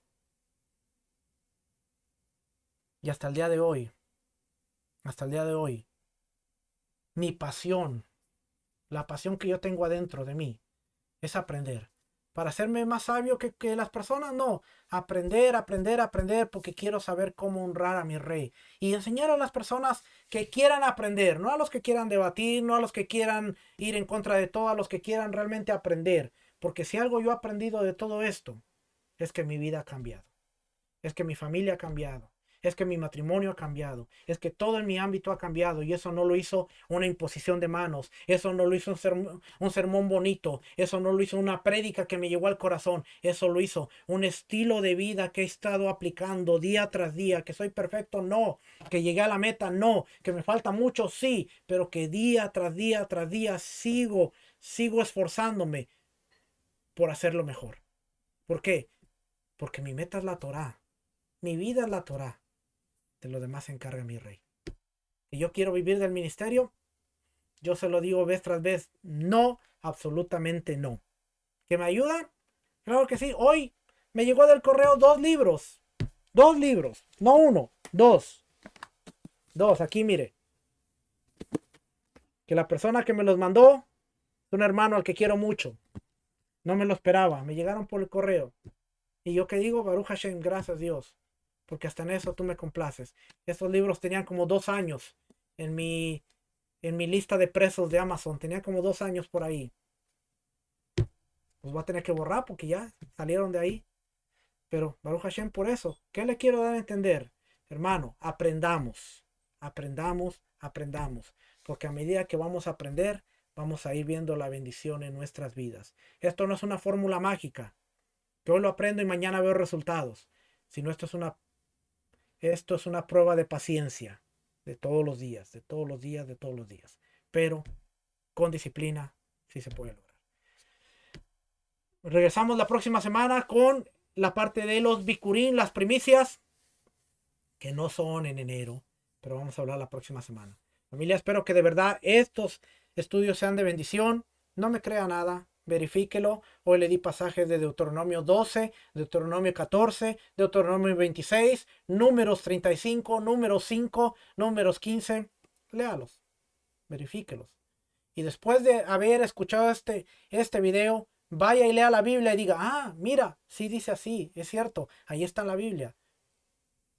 Y hasta el día de hoy, mi pasión, la pasión que yo tengo adentro de mí, es aprender. Para hacerme más sabio que las personas, no. Aprender, aprender, aprender, porque quiero saber cómo honrar a mi rey. Y enseñar a las personas que quieran aprender, no a los que quieran debatir, no a los que quieran ir en contra de todo, a los que quieran realmente aprender. Porque si algo yo he aprendido de todo esto, es que mi vida ha cambiado. Es que mi familia ha cambiado. Es que mi matrimonio ha cambiado. Es que todo en mi ámbito ha cambiado. Y eso no lo hizo una imposición de manos. Eso no lo hizo un sermón bonito. Eso no lo hizo una prédica que me llegó al corazón. Eso lo hizo un estilo de vida que he estado aplicando día tras día. Que soy perfecto, no. Que llegué a la meta, no. Que me falta mucho, sí. Pero que día tras día tras día sigo esforzándome por hacerlo mejor. ¿Por qué? Porque mi meta es la Torá. Mi vida es la Torá. De lo demás se encarga mi rey. Y yo quiero vivir del ministerio. Yo se lo digo vez tras vez. No, absolutamente no. ¿Que me ayuda? Claro que sí. Hoy me llegó del correo 2 libros. 2 libros. No uno. Dos. Dos. Aquí mire. Que la persona que me los mandó es un hermano al que quiero mucho. No me lo esperaba. Me llegaron por el correo. Y yo que digo, Baruch Hashem, gracias a Dios. Porque hasta en eso tú me complaces. Estos libros tenían como 2 años en mi lista de presos de Amazon. Tenía como 2 años por ahí. Los voy a tener que borrar porque ya salieron de ahí. Pero Baruch Hashem por eso. ¿Qué le quiero dar a entender? Hermano, aprendamos. Aprendamos, aprendamos. Porque a medida que vamos a aprender, vamos a ir viendo la bendición en nuestras vidas. Esto no es una fórmula mágica. Que hoy lo aprendo y mañana veo resultados. Sino esto es una prueba de paciencia. De todos los días, de todos los días, de todos los días. Pero con disciplina sí se puede lograr. Regresamos la próxima semana con la parte de los bicurín, las primicias, que no son en enero, pero vamos a hablar la próxima semana. Familia, espero que de verdad estos estudios sean de bendición. No me crea nada, verifíquelo. Hoy le di pasajes de Deuteronomio 12, Deuteronomio 14, Deuteronomio 26, Números 35, Números 5, Números 15. Léalos, verifíquelos. Y después de haber escuchado este video, vaya y lea la Biblia y diga, ah, mira, sí dice así, es cierto, ahí está en la Biblia.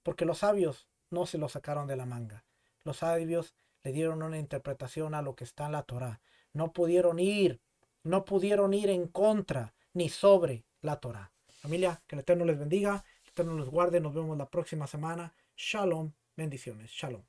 Porque los sabios no se lo sacaron de la manga. Los sabios le dieron una interpretación a lo que está en la Torá. No pudieron ir en contra ni sobre la Torá. Familia, que el Eterno les bendiga, el Eterno los guarde, nos vemos la próxima semana. Shalom, bendiciones, shalom.